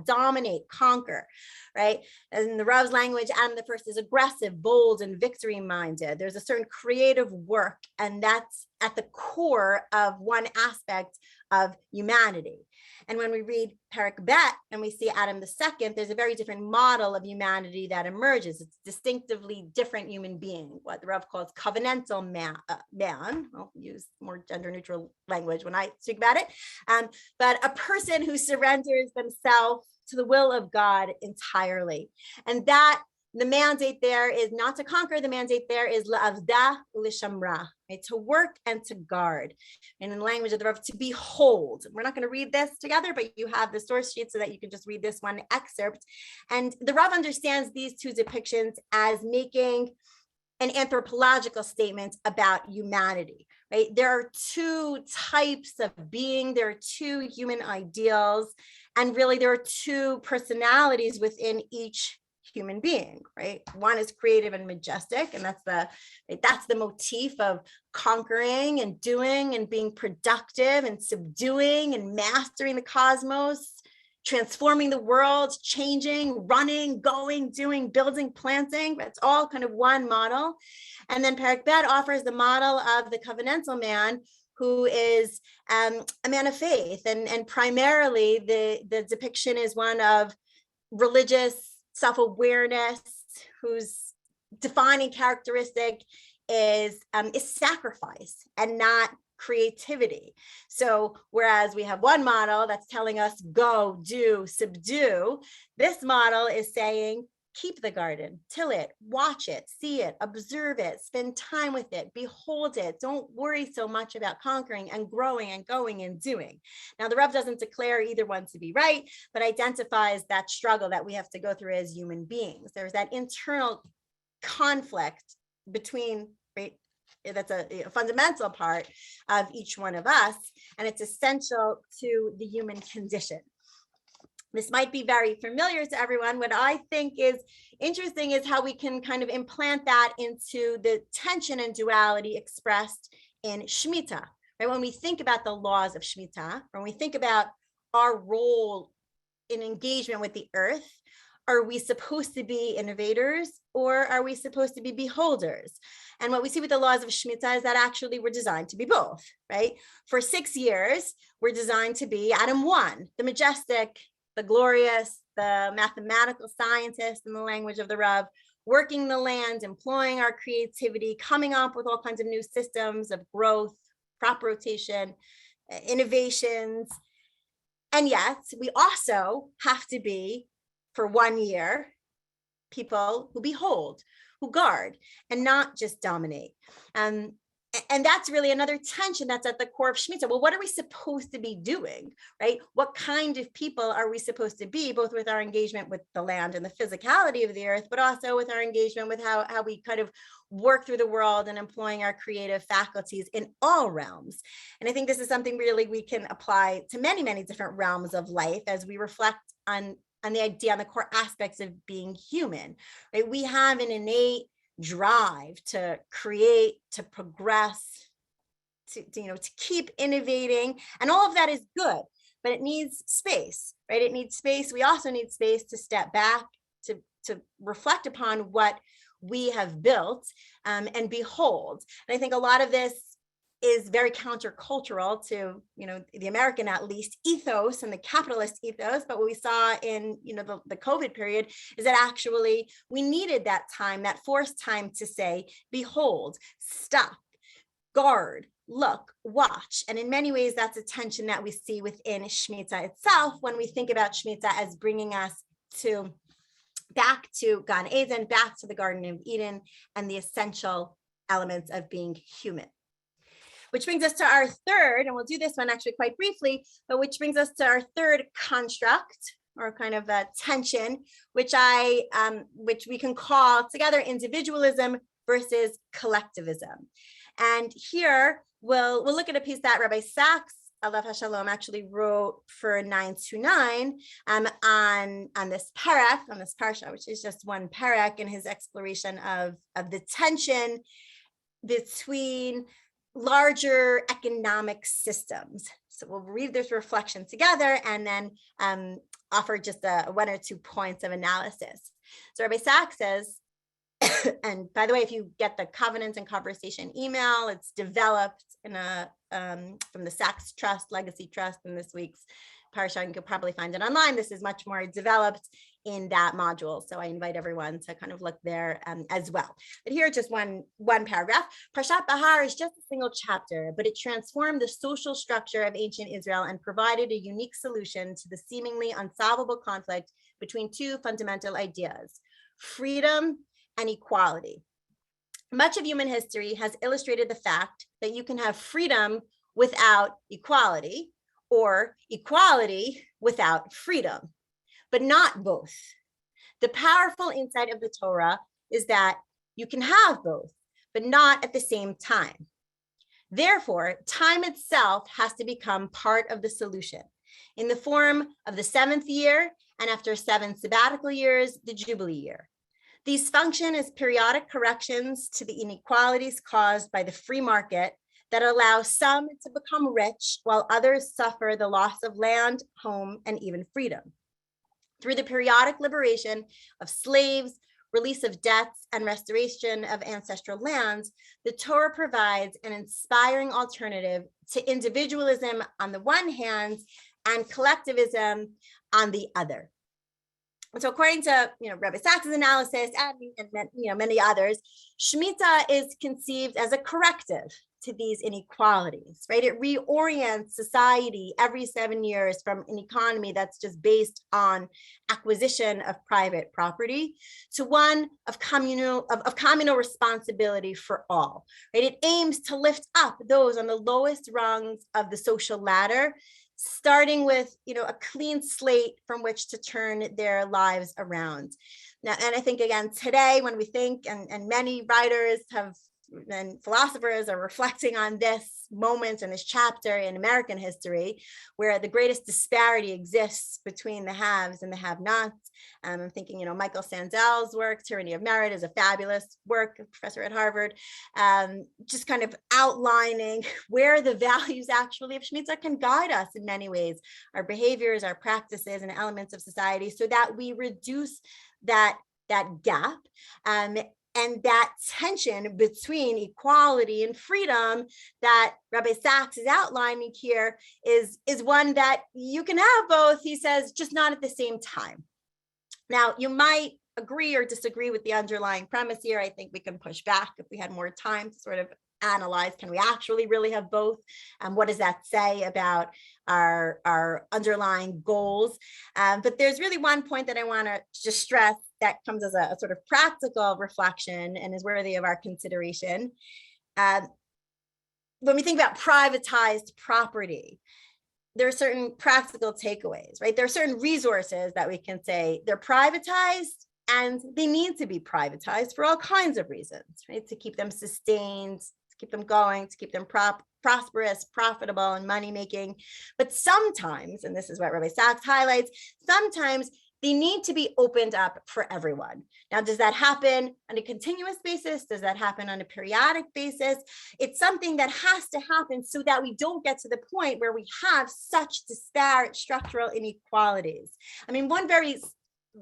dominate, conquer, right? And in the Rav's language, Adam the first is aggressive, bold, and victory-minded. There's a certain creative work, and that's at the core of one aspect of humanity. And when we read Perek Bet and we see Adam the second, there's a very different model of humanity that emerges. It's distinctively different human being, what the Rav calls covenantal man. I'll use more gender neutral language when I speak about it. But a person who surrenders themselves to the will of God entirely. And that the mandate there is not to conquer. The mandate there is la'avda u'lishamra, right? To work and to guard. And in the language of the Rav, to behold. We're not going to read this together, but you have the source sheet so that you can just read this one excerpt. And the Rav understands these 2 depictions as making an anthropological statement about humanity, right? There are 2 types of being. There are 2 human ideals. And really there are 2 personalities within each human being, right? One is creative and majestic, and that's the motif of conquering and doing and being productive and subduing and mastering the cosmos, transforming the world, changing, running, going, doing, building, planting. That's all kind of one model. And then Perek Bet offers the model of the covenantal man, who is a man of faith. And primarily the depiction is one of religious self-awareness, whose defining characteristic is sacrifice and not creativity. So whereas we have one model that's telling us go, do, subdue, this model is saying keep the garden, till it, watch it, see it, observe it, spend time with it, behold it. Don't worry so much about conquering and growing and going and doing. Now, the Rav doesn't declare either one to be right, but identifies that struggle that we have to go through as human beings. There's that internal conflict between, right? That's a fundamental part of each one of us, and it's essential to the human condition. This might be very familiar to everyone. What I think is interesting is how we can kind of implant that into the tension and duality expressed in Shemitah. Right? When we think about the laws of Shemitah, when we think about our role in engagement with the earth, are we supposed to be innovators or are we supposed to be beholders? And what we see with the laws of Shemitah is that actually we're designed to be both, right? For 6 years, we're designed to be Adam 1, the majestic, the glorious, the mathematical scientist in the language of the Rav, working the land, employing our creativity, coming up with all kinds of new systems of growth, crop rotation, innovations. And yet we also have to be, for 1 year, people who behold, who guard, and not just dominate. And that's really another tension that's at the core of Shemitah. Well, what are we supposed to be doing, right? What kind of people are we supposed to be, both with our engagement with the land and the physicality of the earth, but also with our engagement with how we kind of work through the world and employing our creative faculties in all realms. And I think this is something really we can apply to many, many different realms of life as we reflect on the idea, on the core aspects of being human, right? We have an innate drive to create, to progress, to keep innovating, and all of that is good, but it needs space, right? It needs space. We also need space to step back, to reflect upon what we have built, and behold. And I think a lot of this is very countercultural to, the American, at least, ethos and the capitalist ethos. But what we saw in, the COVID period is that actually we needed that time, that forced time to say, behold, stop, guard, look, watch. And in many ways, that's a tension that we see within Shemitah itself when we think about Shemitah as bringing us back to Gan Eden, back to the Garden of Eden, and the essential elements of being human. Which brings us to our third, and we'll do this one actually quite briefly, but which brings us to our third construct, or kind of a tension, which we can call together individualism versus collectivism. And here we'll look at a piece that Rabbi Sachs, Alav HaShalom, actually wrote for 929 on this parak, on this parsha, which is just one parak, in his exploration of the tension between larger economic systems. So we'll read this reflection together and then offer just one or 2 points of analysis. So Rabbi Sachs says, and by the way, if you get the Covenants and Conversation email, it's developed in from the Sachs Trust, Legacy Trust, in this week's parsha. You could probably find it online. This is much more developed in that module. So I invite everyone to kind of look there as well. But here, just one paragraph. Parshat Behar is just a single chapter, but it transformed the social structure of ancient Israel and provided a unique solution to the seemingly unsolvable conflict between two fundamental ideas: freedom and equality. Much of human history has illustrated the fact that you can have freedom without equality, or equality without freedom, but not both. The powerful insight of the Torah is that you can have both, but not at the same time. Therefore, time itself has to become part of the solution in the form of the 7th year and after 7 sabbatical years, the Jubilee year. These function as periodic corrections to the inequalities caused by the free market that allow some to become rich while others suffer the loss of land, home, and even freedom. Through the periodic liberation of slaves, release of debts, and restoration of ancestral lands, the Torah provides an inspiring alternative to individualism on the one hand and collectivism on the other. And so according to Rabbi Sachs's analysis and many others, Shemitah is conceived as a corrective to these inequalities, right? It reorients society every 7 years from an economy that's just based on acquisition of private property to one of communal responsibility for all, right? It aims to lift up those on the lowest rungs of the social ladder, starting with a clean slate from which to turn their lives around. Now, and I think again today, when we think, and many writers and philosophers are reflecting on this moment in this chapter in American history, where the greatest disparity exists between the haves and the have-nots. I'm thinking, Michael Sandel's work, Tyranny of Merit, is a fabulous work, a professor at Harvard, just kind of outlining where the values actually of Shemitah can guide us in many ways, our behaviors, our practices, and elements of society, so that we reduce that gap. And that tension between equality and freedom that Rabbi Sachs is outlining here is one that you can have both, he says, just not at the same time. Now, you might agree or disagree with the underlying premise here. I think we can push back if we had more time to sort of analyze, can we actually really have both? What does that say about our underlying goals? But there's really one point that I want to just stress that comes as a sort of practical reflection and is worthy of our consideration. When we think about privatized property, there are certain practical takeaways, right? There are certain resources that we can say they're privatized, and they need to be privatized for all kinds of reasons, right? To keep them sustained, to keep them going, to keep them prosperous, profitable, and money-making. But sometimes, and this is what Rabbi Sachs highlights, sometimes they need to be opened up for everyone. Now, does that happen on a continuous basis? Does that happen on a periodic basis? It's something that has to happen so that we don't get to the point where we have such disparate structural inequalities. I mean, one very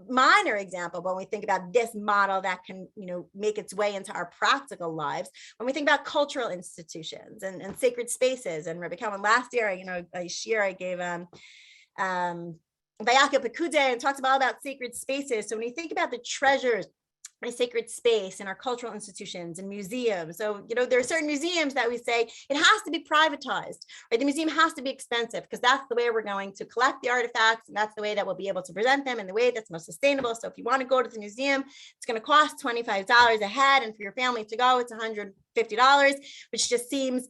minor example when we think about this model that can make its way into our practical lives, when we think about cultural institutions and sacred spaces. And Rabbi Kalman, last year, a shir I gave Vayaka Pekude and talks about all about sacred spaces. So when you think about the treasures a sacred space in our cultural institutions and museums. So, there are certain museums that we say it has to be privatized, right? The museum has to be expensive because that's the way we're going to collect the artifacts, and that's the way that we'll be able to present them in the way that's most sustainable. So if you want to go to the museum, it's going to cost $25 a head, and for your family to go, it's $150, which just seems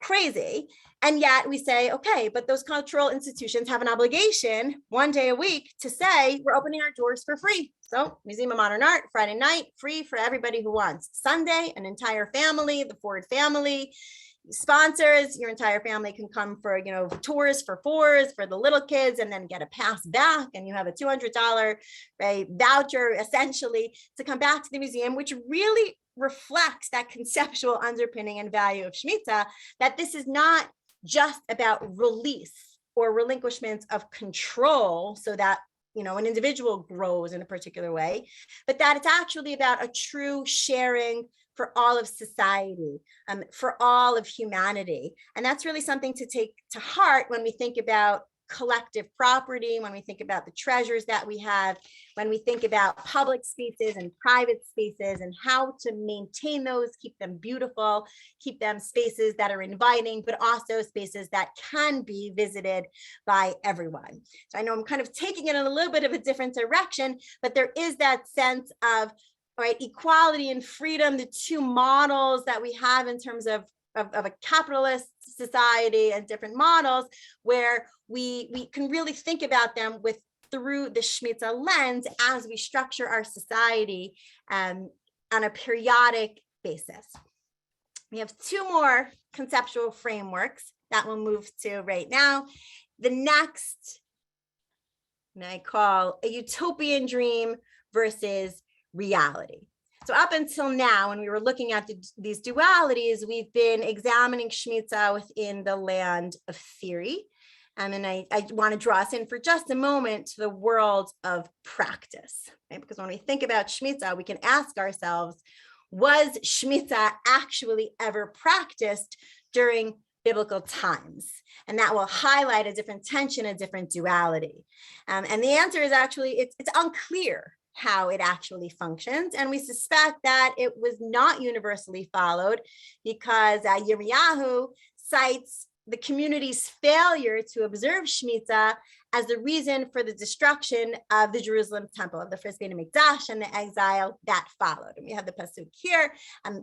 crazy. And yet we say, okay, but those cultural institutions have an obligation 1 day a week to say we're opening our doors for free. So Museum of Modern Art, Friday night, free for everybody who wants. Sunday, an entire family, the Ford family, sponsors, your entire family can come for, tours for fours for the little kids, and then get a pass back. And you have a $200 voucher essentially to come back to the museum, which really reflects that conceptual underpinning and value of Shemitah, that this is not just about release or relinquishment of control so that an individual grows in a particular way, but that it's actually about a true sharing for all of society, for all of humanity. And that's really something to take to heart when we think about collective property, when we think about the treasures that we have, when we think about public spaces and private spaces and how to maintain those, keep them beautiful, keep them spaces that are inviting, but also spaces that can be visited by everyone. So I know I'm kind of taking it in a little bit of a different direction, but there is that sense of equality and freedom, the two models that we have in terms of a capitalist society and different models, where we can really think about them through the Shemitah lens as we structure our society on a periodic basis. We have two more conceptual frameworks that we'll move to right now. The next and I call a utopian dream versus reality. So up until now, when we were looking at these dualities, we've been examining Shemitah within the land of theory. And I want to draw us in for just a moment to the world of practice, right? Because when we think about Shemitah, we can ask ourselves, was Shemitah actually ever practiced during biblical times? And that will highlight a different tension, a different duality. And the answer is actually, it's unclear how it actually functions. And we suspect that it was not universally followed because Yirmiyahu cites the community's failure to observe Shemitah as the reason for the destruction of the Jerusalem temple, of the first Beit HaMikdash, and the exile that followed. And we have the pasuk here.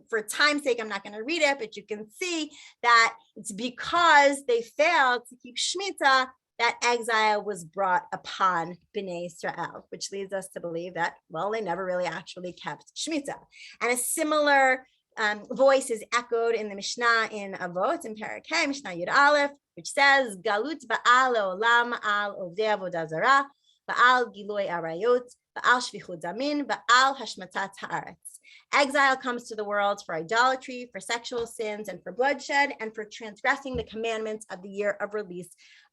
For time's sake, I'm not going to read it, but you can see that it's because they failed to keep Shemitah that exile was brought upon Bnei Israel, which leads us to believe that, well, they never really actually kept Shemitah. And a similar voice is echoed in the Mishnah in Avot, in Perek Hey, Mishnah Yud Aleph, which says, Galut ba'al olam al ovdei avodah zarah, ba'al giloi arayot, ba'al shvichut damin, ba'al hashmatat haaretz. Exile comes to the world for idolatry, for sexual sins, and for bloodshed, and for transgressing the commandments of the year of release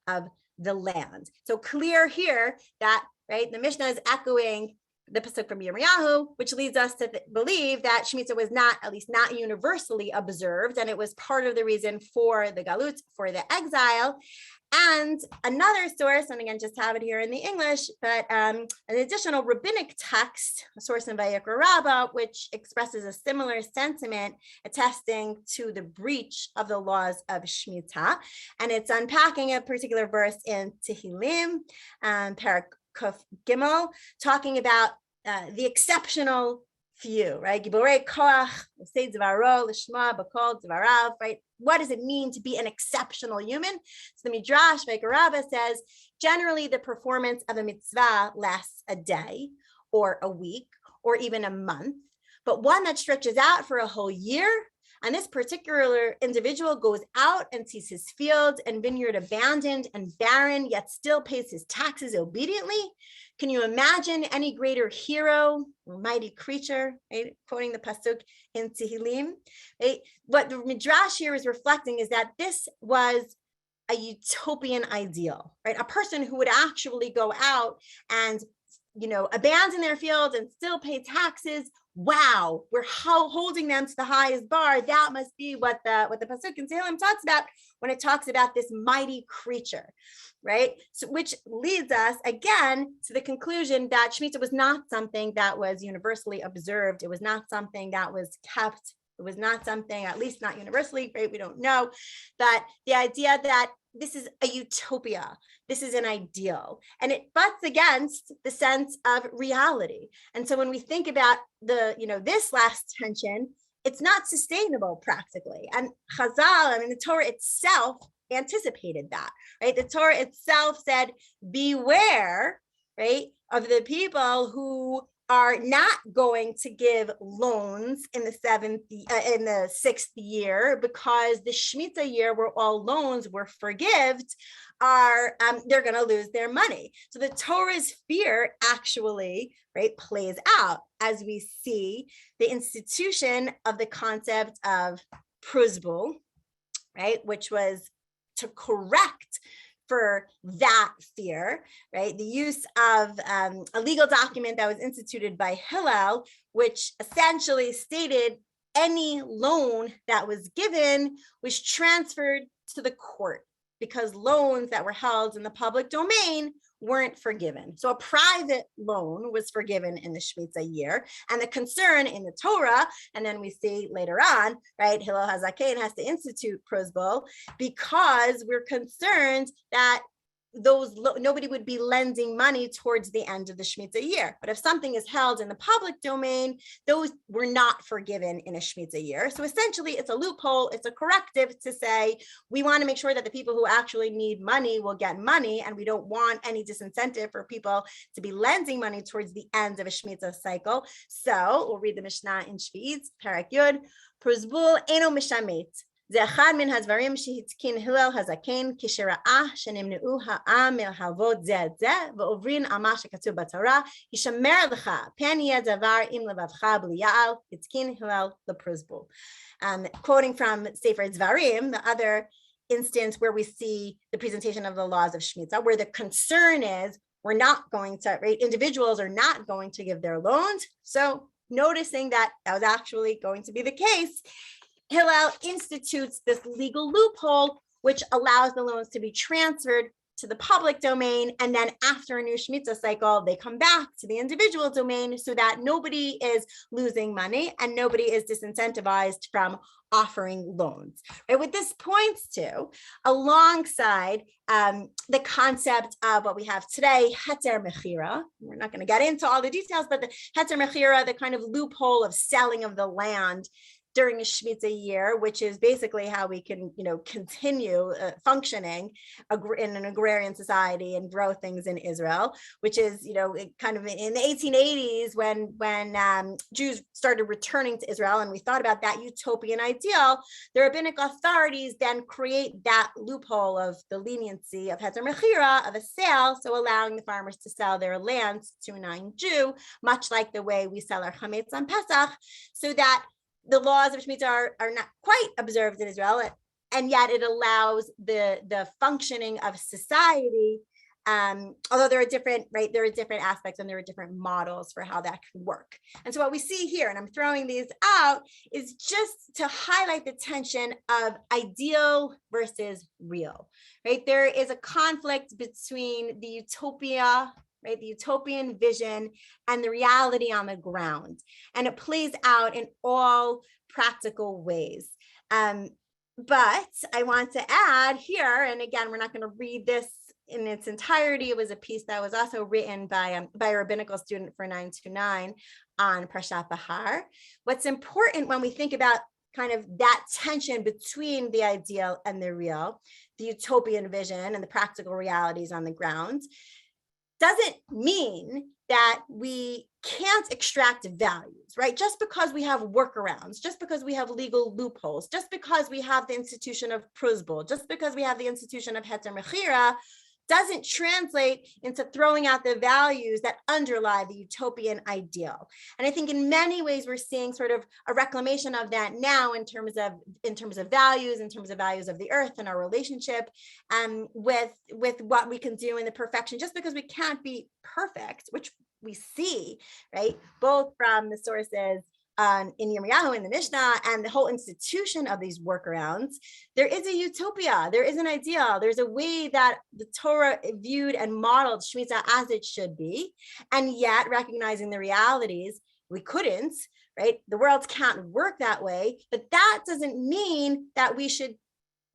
of the land. So clear here that, right, the Mishnah is echoing the pasuk from Yirmiyahu, which leads us to believe that Shemitah was not, at least not universally observed, and it was part of the reason for the galut, for the exile. And another source, and again, just have it here in the English, but an additional rabbinic text, a source in Vayikra Rabbah, which expresses a similar sentiment, attesting to the breach of the laws of Shemitah. And it's unpacking a particular verse in Tehillim, Perek Kuf Gimel, talking about the exceptional few, right? Giborei koach, say zvaro, lishma, bakol, zvarav, right? What does it mean to be an exceptional human? So the Midrash, Vayikra Rabbah, says, generally the performance of a mitzvah lasts a day or a week or even a month, but one that stretches out for a whole year, and this particular individual goes out and sees his field and vineyard abandoned and barren, yet still pays his taxes obediently. Can you imagine any greater hero, mighty creature, right? Quoting the pasuk in Tehillim. Right? What the Midrash here is reflecting is that this was a utopian ideal, right? A person who would actually go out and, abandon their fields and still pay taxes. Wow, we're holding them to the highest bar. That must be what the pasuk in Tehillim talks about when it talks about this mighty creature, right? So, which leads us again to the conclusion that Shemitah was not something that was universally observed. It was not something that was kept. It was not something, at least not universally, right? We don't know. But the idea that this is a utopia, this is an ideal, and it butts against the sense of reality. And so when we think about this last tension, it's not sustainable practically. And Chazal, the Torah itself anticipated that, right? The Torah itself said, beware, right, of the people who are not going to give loans in the sixth year, because the Shemitah year where all loans were forgived they're going to lose their money. So the Torah's fear actually, right, plays out as we see the institution of the concept of pruzbul, right, which was to correct for that fear, right? The use of a legal document that was instituted by Hillel, which essentially stated any loan that was given was transferred to the court, because loans that were held in the public domain weren't forgiven. So a private loan was forgiven in the Shemitah year, and the concern in the Torah, and then we see later on, right, Hillel HaZaken has to institute pruzbul because we're concerned that nobody would be lending money towards the end of the Shemitah year. But if something is held in the public domain, those were not forgiven in a Shemitah year. So essentially it's a loophole, it's a corrective to say, we want to make sure that the people who actually need money will get money, and we don't want any disincentive for people to be lending money towards the end of a Shemitah cycle. So we'll read the Mishnah in Shvi'it, Perek Yud, Pruzbul eno mishamet. זה אחד מן הדברים שהתקין הלל הזקן כשראה שנמנעו העם מלהלוות זה את זה ועוברים על מה שכתוב בתורה, ישמר לך, פן יהיה דבר עם לבבך בלי יעל, התקין הלל לפרוזבול. Quoting from Sefer Dvarim, the other instance where we see the presentation of the laws of Shemitah, where the concern is we're not going to, right? Individuals are not going to give their loans. So noticing that was actually going to be the case, Hillel institutes this legal loophole, which allows the loans to be transferred to the public domain. And then after a new Shemitah cycle, they come back to the individual domain so that nobody is losing money and nobody is disincentivized from offering loans. Right? What this points to, alongside the concept of what we have today, heter mechira, we're not going to get into all the details, but the heter mechira, the kind of loophole of selling of the land during a Shemitah year, which is basically how we can, continue functioning in an agrarian society and grow things in Israel, which is, kind of in the 1880s when Jews started returning to Israel, and we thought about that utopian ideal, the rabbinic authorities then create that loophole of the leniency of heter mechira, of a sale, so allowing the farmers to sell their lands to a non-Jew, much like the way we sell our chametz on Pesach, so that the laws of Shemitah are not quite observed in Israel, and yet it allows the functioning of society. Although there are different, right? There are different aspects and there are different models for how that can work. And so what we see here, and I'm throwing these out, is just to highlight the tension of ideal versus real, right? There is a conflict between the utopia, right, the utopian vision and the reality on the ground. And it plays out in all practical ways. But I want to add here, and again, we're not going to read this in its entirety. It was a piece that was also written by a rabbinical student for 929 on Parshat Behar. What's important when we think about kind of that tension between the ideal and the real, the utopian vision and the practical realities on the ground, doesn't mean that we can't extract values, right? Just because we have workarounds, just because we have legal loopholes, just because we have the institution of pruzbul, just because we have the institution of heter mechira, doesn't translate into throwing out the values that underlie the utopian ideal. And I think in many ways we're seeing sort of a reclamation of that now in terms of values, in terms of values of the earth and our relationship with what we can do in the perfection, just because we can't be perfect, which we see, right? Both from the sources in Yirmiyahu, in the Mishnah, and the whole institution of these workarounds, there is a utopia, there is an ideal, there's a way that the Torah viewed and modeled Shemitah as it should be, and yet recognizing the realities, we couldn't, right? The world can't work that way, but that doesn't mean that we should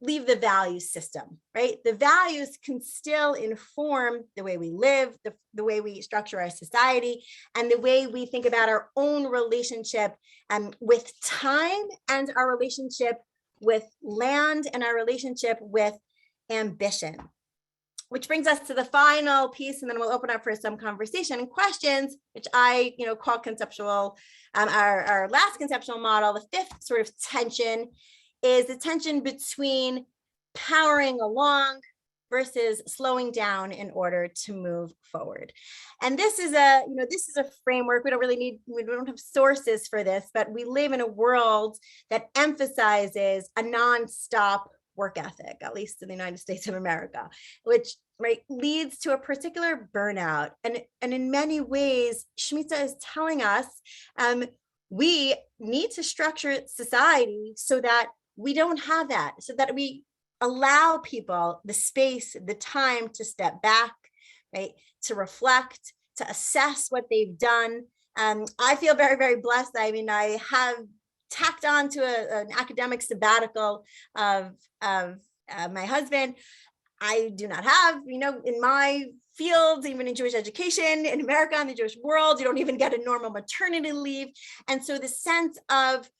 leave the value system, right? The values can still inform the way we live, the way we structure our society, and the way we think about our own relationship with time and our relationship with land and our relationship with ambition. Which brings us to the final piece, and then we'll open up for some conversation and questions, which I call conceptual, our last conceptual model. The fifth sort of tension is the tension between powering along versus slowing down in order to move forward. And this is a framework. We don't have sources for this, but we live in a world that emphasizes a nonstop work ethic, at least in the United States of America, which leads to a particular burnout. And in many ways, Shemitah is telling us we need to structure society so that we don't have that, so that we allow people the space, the time to step back, right? To reflect, to assess what they've done. I feel very, very blessed. I mean, I have tacked on to an academic sabbatical of my husband. I do not have, in my field, even in Jewish education, in America, in the Jewish world, you don't even get a normal maternity leave. And so the sense of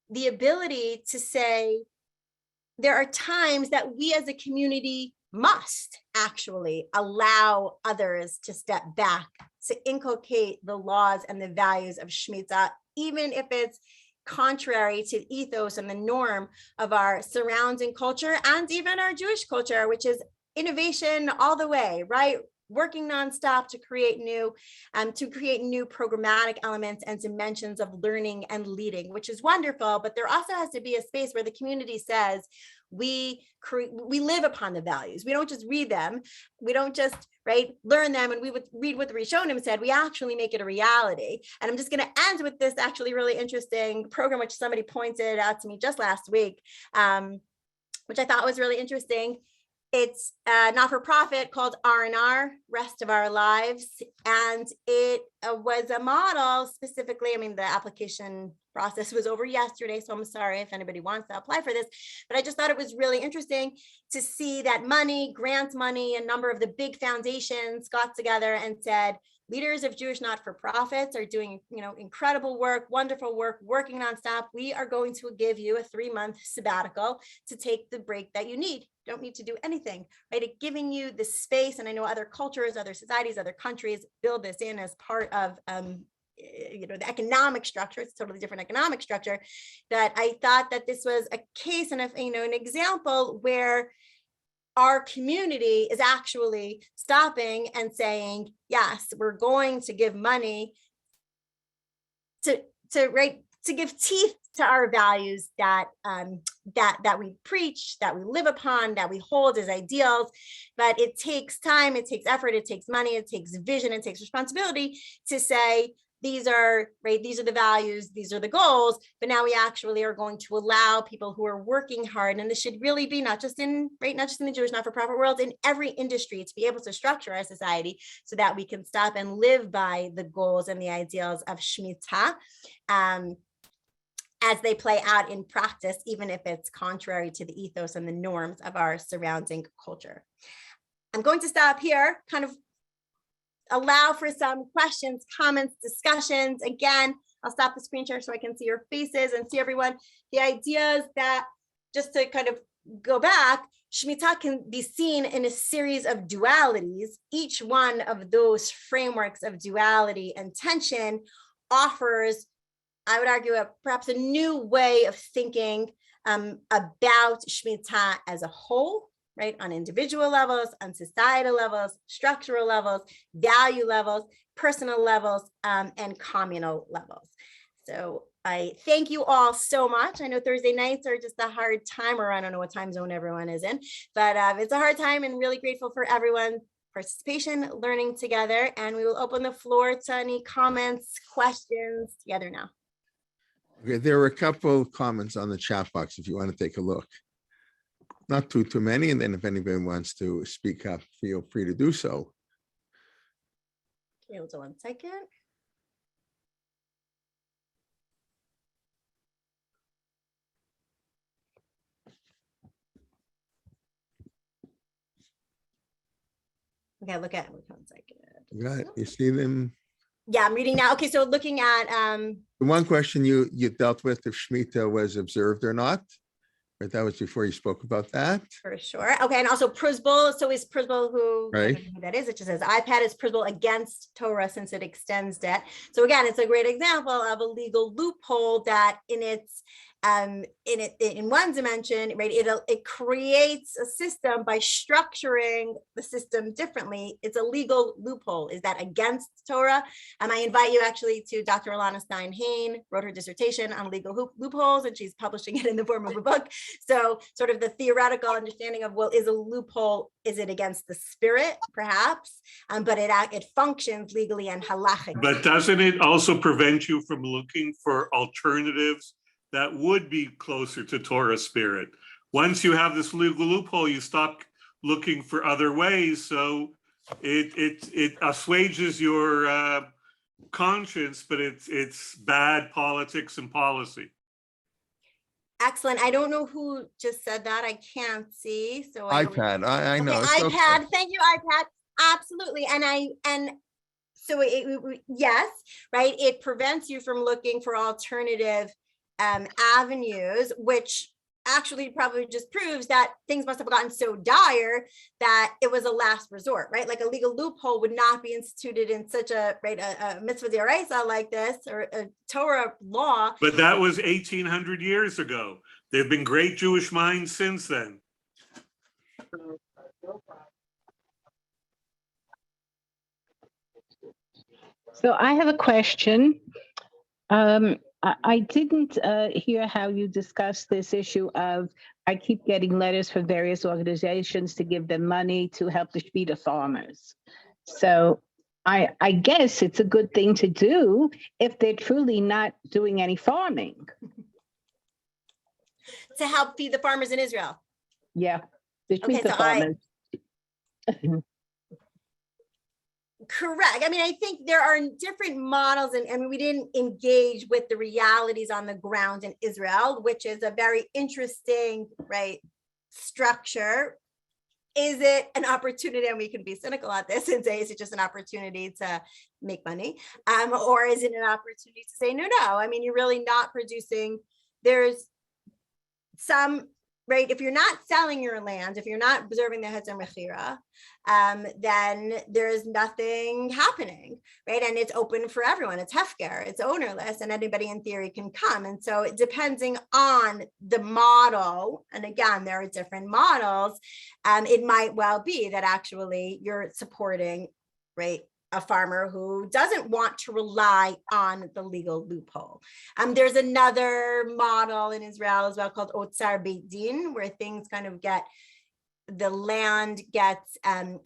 the ability to say, there are times that we as a community must actually allow others to step back, to inculcate the laws and the values of Shemitah, even if it's contrary to the ethos and the norm of our surrounding culture and even our Jewish culture, which is innovation all the way, right? Working nonstop to create new programmatic elements and dimensions of learning and leading, which is wonderful. But there also has to be a space where the community says, we live upon the values. We don't just read them. We don't just learn them and we would read what the Rishonim said. We actually make it a reality. And I'm just going to end with this actually really interesting program, which somebody pointed out to me just last week, which I thought was really interesting. It's not-for-profit called R&R, Rest of Our Lives. And it was a model specifically, I mean, the application process was over yesterday, so I'm sorry if anybody wants to apply for this, but I just thought it was really interesting to see that grant money, a number of the big foundations got together and said, leaders of Jewish not-for-profits are doing, incredible work, wonderful work, working nonstop. We are going to give you a 3-month sabbatical to take the break that you need. You don't need to do anything, right? It giving you the space, and I know other cultures, other societies, other countries build this in as part of the economic structure. It's a totally different economic structure. That I thought that this was a case and an example where our community is actually stopping and saying, yes, we're going to give money to give teeth to our values that we preach, that we live upon, that we hold as ideals. But it takes time, it takes effort, it takes money, it takes vision, it takes responsibility to say, these are the values, these are the goals, but now we actually are going to allow people who are working hard, and this should really be not just in the Jewish not-for-profit world, in every industry, to be able to structure our society so that we can stop and live by the goals and the ideals of Shemitah as they play out in practice, even if it's contrary to the ethos and the norms of our surrounding culture. I'm going to stop here, kind of allow for some questions, comments, discussions. Again, I'll stop the screen share so I can see your faces and see everyone. The idea is that, just to kind of go back, Shemitah can be seen in a series of dualities. Each one of those frameworks of duality and tension offers, I would argue, perhaps a new way of thinking about Shemitah as a whole, right? On individual levels, on societal levels, structural levels, value levels, personal levels, and communal levels. So I thank you all so much. I know Thursday nights are just a hard time, or I don't know what time zone everyone is in, but it's a hard time, and really grateful for everyone's participation, learning together. And we will open the floor to any comments, questions together now. Okay, there were a couple comments on the chat box if you want to take a look. Not too many, and then if anybody wants to speak up, feel free to do so. Okay, hold on 1 second. Okay, look at 1 second. Got it. You see them? Yeah, I'm reading now. Okay, so looking at The one question you dealt with, if Shemitah was observed or not. Right, that was before you spoke about that. For sure. Okay, and also Prisbal. So is Prisbal who, right? I don't know who that is. It just says iPad is Prisbal against Torah since it extends debt. So again, it's a great example of a legal loophole that in one dimension, right, it creates a system by structuring the system differently. It's a legal loophole. Is that against Torah? I invite you actually to Dr. Alana Stein-Hain, wrote her dissertation on legal loopholes, and she's publishing it in the form of a book. So sort of the theoretical understanding of, well, is a loophole, is it against the spirit, perhaps? But it functions legally and halachically. But doesn't it also prevent you from looking for alternatives that would be closer to Torah spirit? Once you have this legal loophole, you stop looking for other ways. So it assuages your conscience, but it's bad politics and policy. Excellent. I don't know who just said that. I can't see. So iPad. I know. Okay, iPad. Okay. Thank you, iPad. Absolutely. And so yes, right. It prevents you from looking for alternative avenues, which actually probably just proves that things must have gotten so dire that it was a last resort, right? Like a legal loophole would not be instituted in such a mitzvah d'oraisa like this, or a Torah law. But that was 1,800 years ago. There have been great Jewish minds since then. So I have a question. I didn't hear how you discussed this issue of, I keep getting letters from various organizations to give them money to help the Shmitah farmers. So I guess it's a good thing to do if they're truly not doing any farming. To help feed the farmers in Israel. Yeah, the Okay, Shmitah so farmers. Correct. I mean, I think there are different models, and we didn't engage with the realities on the ground in Israel, which is a very interesting, right, structure. Is it an opportunity, and we can be cynical at this and say, is it just an opportunity to make money? Or is it an opportunity to say, no, I mean, you're really not producing. There's some, right, if you're not selling your land, if you're not observing the Hetzer Mechira, then there's nothing happening, right? And it's open for everyone. It's hefker, it's ownerless, and anybody in theory can come. And so depending on the model, and again, there are different models, it might well be that actually you're supporting, right, a farmer who doesn't want to rely on the legal loophole. There's another model in Israel as well called Otzar Beit Din, where things kind of the land gets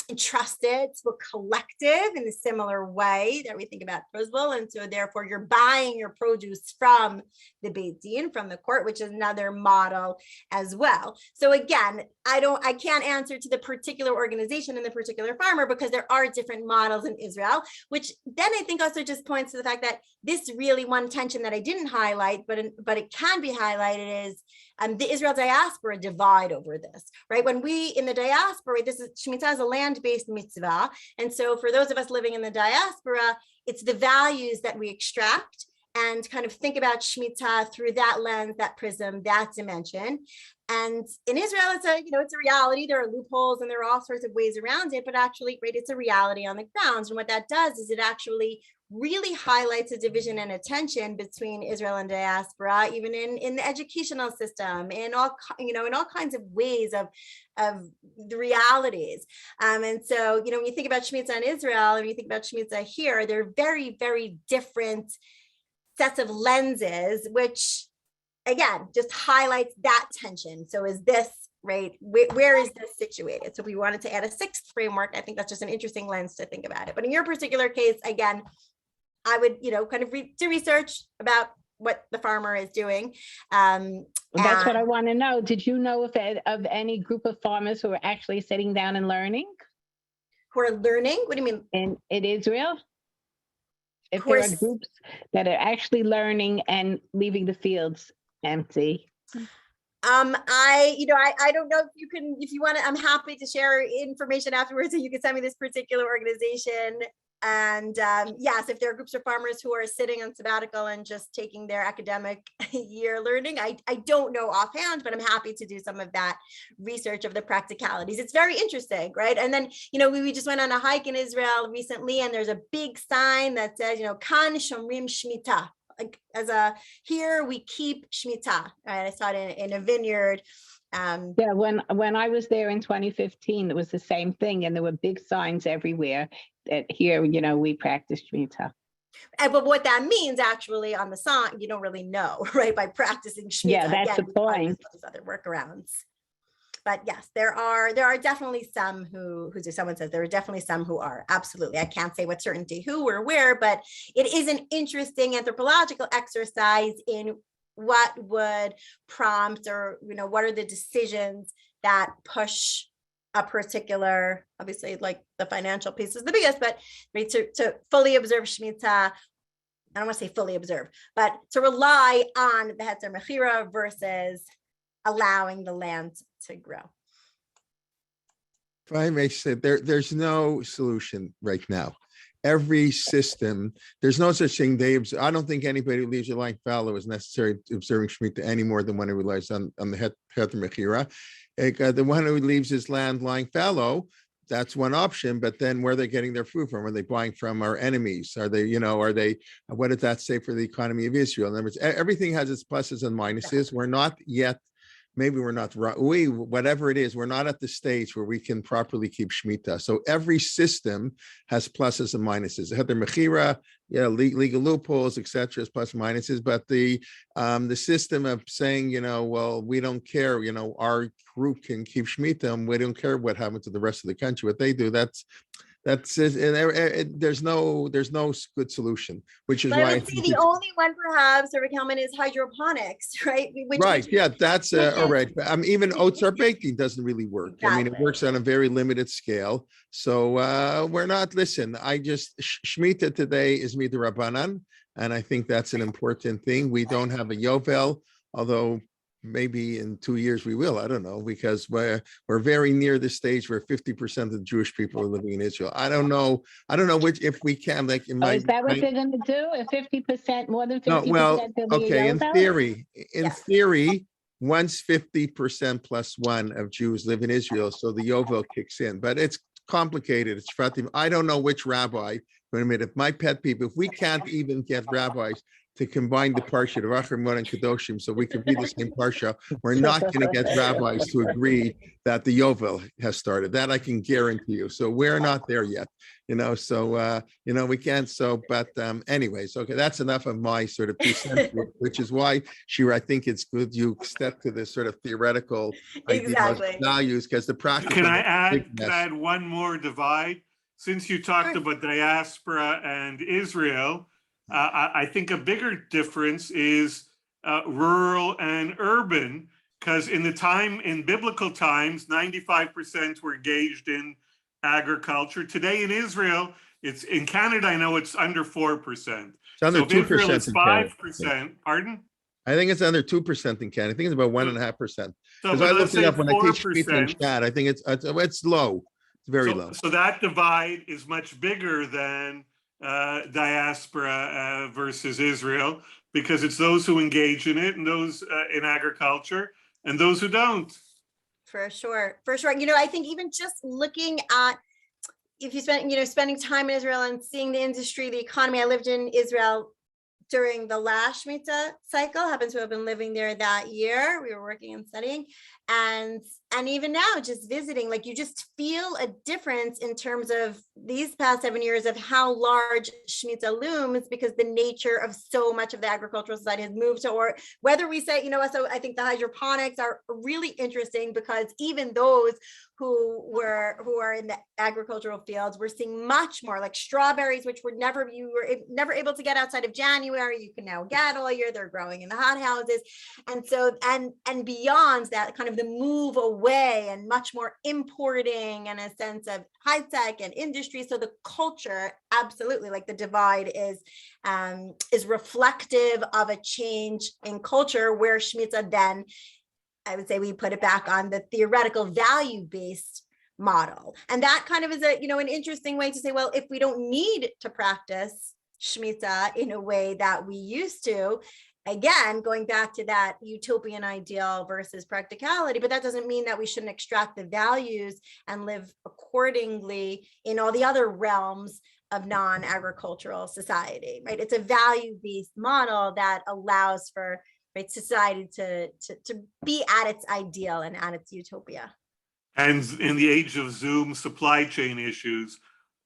entrusted to a collective in a similar way that we think about Prozbul. And so therefore you're buying your produce from the Beit Din, from the court, which is another model as well. So again, I can't answer to the particular organization and the particular farmer, because there are different models in Israel, which then I think also just points to the fact that this really one tension that I didn't highlight, but it can be highlighted, is the Israel diaspora divide over this, right? When we in the diaspora, this is Shemitah is a land-based mitzvah. And so for those of us living in the diaspora, it's the values that we extract and kind of think about Shemitah through that lens, that prism, that dimension. And in Israel, it's a reality. There are loopholes and there are all sorts of ways around it, but actually, right, it's a reality on the ground. And what that does is it actually really highlights a division and a tension between Israel and diaspora, even in the educational system, in all kinds of ways of the realities. And so, when you think about Shemitah in Israel, and you think about Shemitah here, they're very, very different sets of lenses, which again, just highlights that tension. So is this, right, where is this situated? So we wanted to add a sixth framework. I think that's just an interesting lens to think about it. But in your particular case, again, I would, kind of do research about what the farmer is doing. That's what I want to know. Did you know of any group of farmers who are actually sitting down and learning? Who are learning? What do you mean? In Israel? If there are groups that are actually learning and leaving the fields empty. I don't know if you want to, I'm happy to share information afterwards, so you can send me this particular organization. And yes, if there are groups of farmers who are sitting on sabbatical and just taking their academic year learning, I don't know offhand, but I'm happy to do some of that research of the practicalities. It's very interesting, right? And then, we just went on a hike in Israel recently, and there's a big sign that says, Kan Shomrim Shemitah. Like here we keep Shemitah. Right? I saw it in a vineyard. Yeah, when I was there in 2015, it was the same thing, and there were big signs everywhere that here, we practice Shemitah. But what that means actually on the sign, you don't really know, right? By practicing Shemitah. Yeah, that's the point. Those other workarounds. But yes, there are definitely some who do. Someone says there are definitely some who are. Absolutely. I can't say with certainty who or where, but it is an interesting anthropological exercise in what would prompt, or, what are the decisions that push a particular, obviously, like the financial piece is the biggest, but to fully observe Shemitah, I don't want to say fully observe, but to rely on the Hetzer Mechira versus allowing the land to grow. If I may say, there's no solution right now. every system, there's no such thing. I don't think anybody who leaves a lying fallow is necessarily observing Shemitah any more than one who relies on the Heter Mechira. The one who leaves his land lying fallow, that's one option, but then where are they getting their food from? Are they buying from our enemies? Are they, what did that say for the economy of Israel? In other words, everything has its pluses and minuses. We're not yet, maybe we're not, whatever it is, we're not at the stage where we can properly keep Shemitah. So every system has pluses and minuses. Heter Mechira, legal loopholes, etc., is plus and minuses. But the system of saying, well, we don't care, our group can keep Shemitah, and we don't care what happens to the rest of the country, what they do. That's there's no good solution, which is But why I would say the only one perhaps, or Kelman, is hydroponics, right? That's all right. Even oats are baking doesn't really work. Exactly. I mean, it works on a very limited scale. So we're not, Shemitah today is midrabanan, and I think that's an important thing. We don't have a Yovel, although maybe in 2 years we will. I don't know, because we're very near the stage where 50% of the Jewish people are living in Israel. I don't know which, if we can, like in my. Is that what they're going to do? If 50%, more than 50%, No, well, okay. In Yeah. theory, once 50% plus one of Jews live in Israel, so the Yovel kicks in. But it's complicated. It's Shvatim. I don't know which rabbi. Wait a minute. My pet peeve. If we can't even get rabbis to combine the Parsha of Achrimon and Kedoshim so we can be the same Parsha, we're not going to get rabbis to agree that the Yovel has started. That I can guarantee you. So we're not there yet, so, we can't. So, but anyways, okay, that's enough of my sort of 2 cents, which is why, Shira, I think it's good you step to this sort of theoretical Exactly. values, because the practical. Can I add one more divide? Since you talked about diaspora and Israel, I think a bigger difference is rural and urban, because in biblical times, 95% were engaged in agriculture. Today in Israel, in Canada, I know it's under 4%. It's under 2%. Israel is 5%. Pardon? I think it's under 2% in Canada. I think it's about 1.5%. Because So I looked it up when I teach 4%. Shemitah in Chad. I think it's low. It's very low. So that divide is much bigger than diaspora versus Israel, because it's those who engage in it and those in agriculture and those who don't. For sure. I think even just looking at, if you spending time in Israel and seeing the industry, the economy. I lived in Israel during the last Shemitah cycle, happened to have been living there that year. We were working and studying, and even now just visiting, like you just feel a difference in terms of these past 7 years of how large Shemitah looms, because the nature of so much of the agricultural society has moved to, or whether we say, so I think the hydroponics are really interesting, because even those who are in the agricultural fields, we're seeing much more, like strawberries, which you were never able to get outside of January. You can now get all year. They're growing in the hothouses. And so, and beyond that, kind of the move away and much more importing, and a sense of high tech and industry. So the culture, absolutely, like the divide is reflective of a change in culture, where Shemitah then, I would say, we put it back on the theoretical value-based model. And that kind of is an interesting way to say, well, if we don't need to practice Shemitah in a way that we used to, again, going back to that utopian ideal versus practicality, but that doesn't mean that we shouldn't extract the values and live accordingly in all the other realms of non-agricultural society, right? It's a value-based model that allows for society to be at its ideal and at its utopia. And in the age of Zoom, supply chain issues,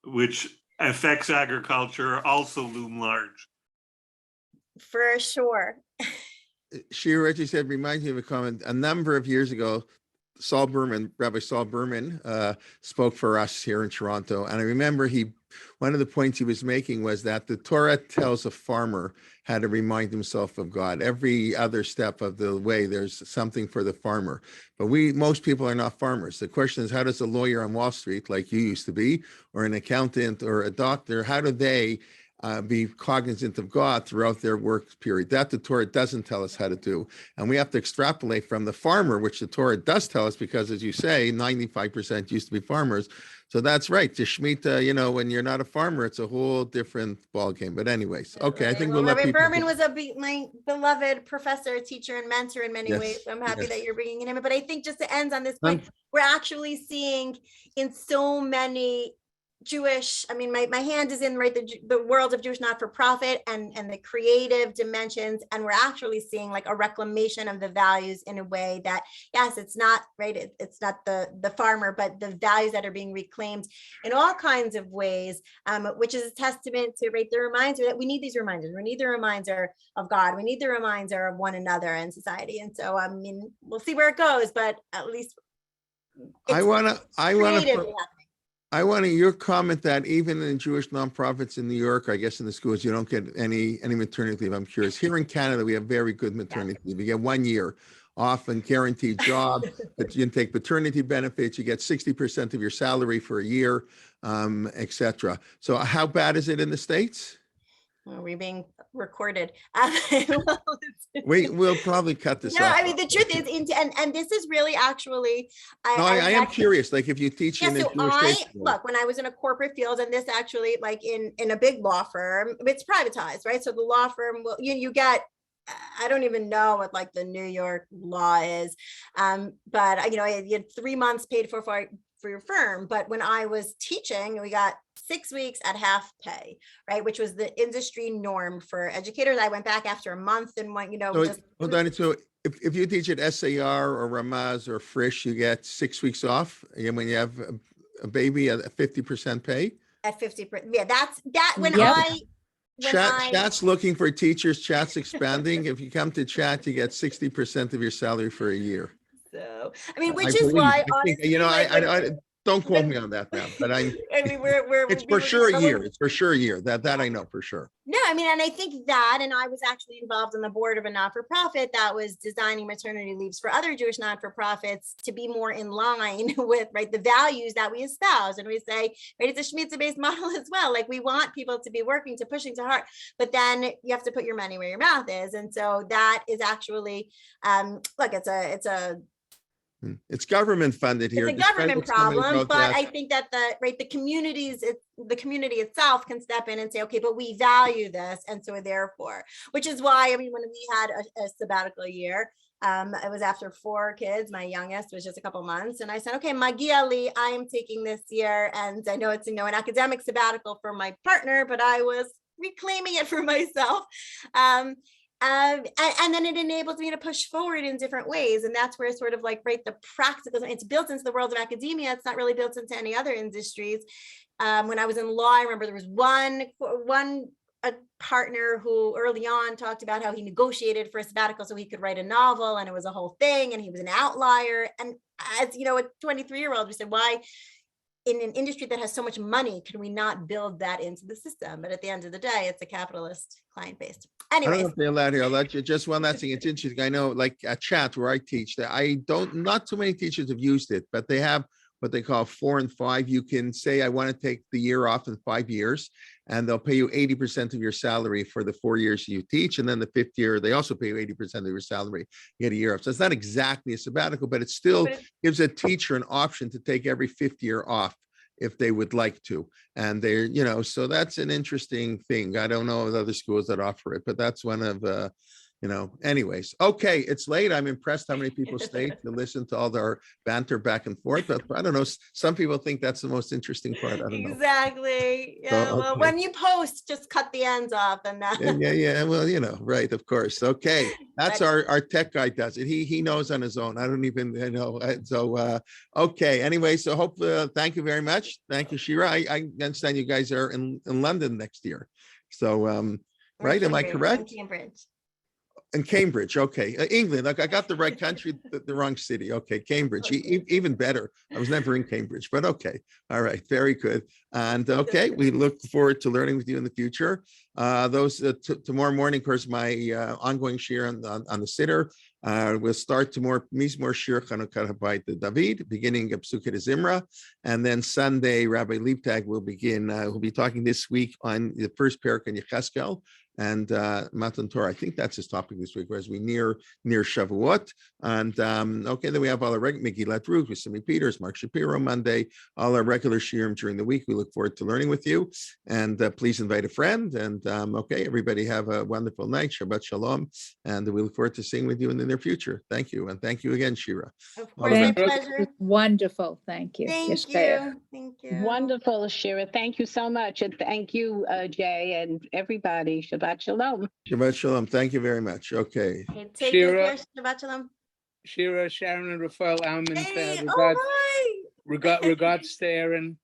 which affects agriculture, also loom large. For sure. Shira, as you said, reminds me of a comment. A number of years ago, Rabbi Saul Berman spoke for us here in Toronto. And I remember one of the points he was making was that the Torah tells a farmer how to remind himself of God. Every other step of the way, there's something for the farmer. But most people are not farmers. The question is, how does a lawyer on Wall Street, like you used to be, or an accountant or a doctor, how do they be cognizant of God throughout their work period. That the Torah doesn't tell us how to do. And we have to extrapolate from the farmer, which the Torah does tell us, because as you say, 95% used to be farmers. So that's right. The Shemitah, when you're not a farmer, it's a whole different ballgame. But anyways, okay, I think we'll let Rabbi people. Berman was my beloved professor, teacher, and mentor in many ways. So I'm happy yes. that you're bringing him in. But I think just to end on this point, we're actually seeing in so many Jewish, my hand is in the world of Jewish not-for-profit and the creative dimensions, and we're actually seeing like a reclamation of the values in a way that, yes, it's not right, it's not the farmer, but the values that are being reclaimed in all kinds of ways, which is a testament to the reminder that we need these reminders. We need the reminder of God. We need the reminder of one another and society. And so we'll see where it goes, but at least I want your comment that even in Jewish nonprofits in New York, I guess in the schools, you don't get any maternity leave. I'm curious. Here in Canada, we have very good maternity leave. You get 1 year off and guaranteed job, but you can take paternity benefits. You get 60% of your salary for a year, etc. So how bad is it in the States? Are we being recorded? We'll probably cut this off. The truth is, and this is really actually. I am curious. Like if you teach in a Jewish school. Look, when I was in a corporate field, and this actually, like in a big law firm, it's privatized, right? So the law firm will you get. I don't even know what like the New York law is, but you had 3 months paid for your firm. But when I was teaching, we got 6 weeks at half pay, right? Which was the industry norm for educators. I went back after a month and went, hold on. So if you teach at SAR or Ramaz or Frisch, you get 6 weeks off. And when you have a baby at 50% pay? At 50%. Yeah, that's that when Chat's looking for teachers. Chat's expanding. If you come to Chat, you get 60% of your salary for a year. So, which is why, honestly, I don't quote me on that now, but it's for sure a year. It's for sure a year. That I know for sure. No, and I think that, and I was actually involved in the board of a not-for-profit that was designing maternity leaves for other Jewish not-for-profits to be more in line with the values that we espouse. And we say, it's a Shemitah-based model as well. Like we want people to be working, to pushing to heart, but then you have to put your money where your mouth is. And so that is actually, it's government funded here. It's a government problem, but I think that the community itself can step in and say, okay, but we value this, and so therefore, which is why when we had a sabbatical year, it was after 4 kids. My youngest was just a couple months, and I said, okay, Magia Li, I am taking this year, and I know it's an academic sabbatical for my partner, but I was reclaiming it for myself. And then it enables me to push forward in different ways. And that's where sort of the practical, it's built into the world of academia. It's not really built into any other industries. When I was in law, I remember there was a partner who early on talked about how he negotiated for a sabbatical so he could write a novel, and it was a whole thing, and he was an outlier. And as a 23-year-old, we said, why in an industry that has so much money, can we not build that into the system? But at the end of the day, it's a capitalist client based. Anyways. I don't know if they're allowed here. I'll let you just one last thing. It's interesting. I know like at Chat where I teach that not too many teachers have used it, but they have what they call 4 and 5. You can say, I want to take the year off in 5 years, and they'll pay you 80% of your salary for the 4 years you teach. And then the 5th year, they also pay you 80% of your salary. You get a year off. So it's not exactly a sabbatical, but it still gives a teacher an option to take every 5th year off if they would like to. And they're, so that's an interesting thing. I don't know of other schools that offer it, but that's one of, anyways. Okay, it's late. I'm impressed how many people stayed to listen to all our banter back and forth, but I don't know. Some people think that's the most interesting part. I don't know. Exactly. Yeah. So, okay. Well, when you post, just cut the ends off and that. Yeah. Well, right. Of course. Okay. That's our tech guy does it. He knows on his own. I don't even know. So, okay. Anyway, so thank you very much. Thank you, Shira. I understand you guys are in London next year. So, right. Am I correct? Cambridge. In Cambridge, okay. England, I got the right country, the wrong city. Okay, Cambridge, even better. I was never in Cambridge, but okay. All right, very good. And okay, we look forward to learning with you in the future. Tomorrow morning, of course, my ongoing share on the sitter. We'll start to Mizmor Shir Chanukah Habayit David, beginning of Psukei Zimra, and then Sunday Rabbi Liebtag will begin. We'll be talking this week on the first parak in Yecheskel and Matan Torah. I think that's his topic this week, as we near Shavuot. And okay, then we have all our Megillat Ruth with Simi Peters, Mark Shapiro Monday, all our regular shiurim during the week. We look forward to learning with you, and please invite a friend. And okay, everybody have a wonderful night. Shabbat Shalom, and we look forward to seeing with you in the near future. Thank you, and thank you again, Shira. Of course, my pleasure. Wonderful. Thank you. Thank you. Thank you. Wonderful, Shira. Thank you so much. And thank you, Jay, and everybody. Shabbat Shalom. Shabbat Shalom. Thank you very much. Okay. Okay, take Shira. care. Shabbat Shalom. Shira, Sharon, and Raphael Almond. Hey, all right. Regards to Aaron.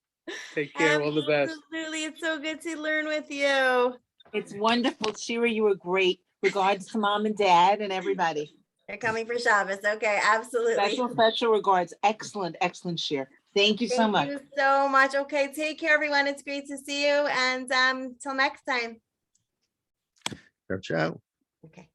Take care. All the best. Absolutely. It's so good to learn with you. It's wonderful. Shira, you were great. Regards to mom and dad and everybody. You're coming for Shabbos. Okay, absolutely. Special regards. Excellent share. Thank you so much. Thank you so much. Okay, take care, everyone. It's great to see you. And till next time. Ciao, ciao. Okay.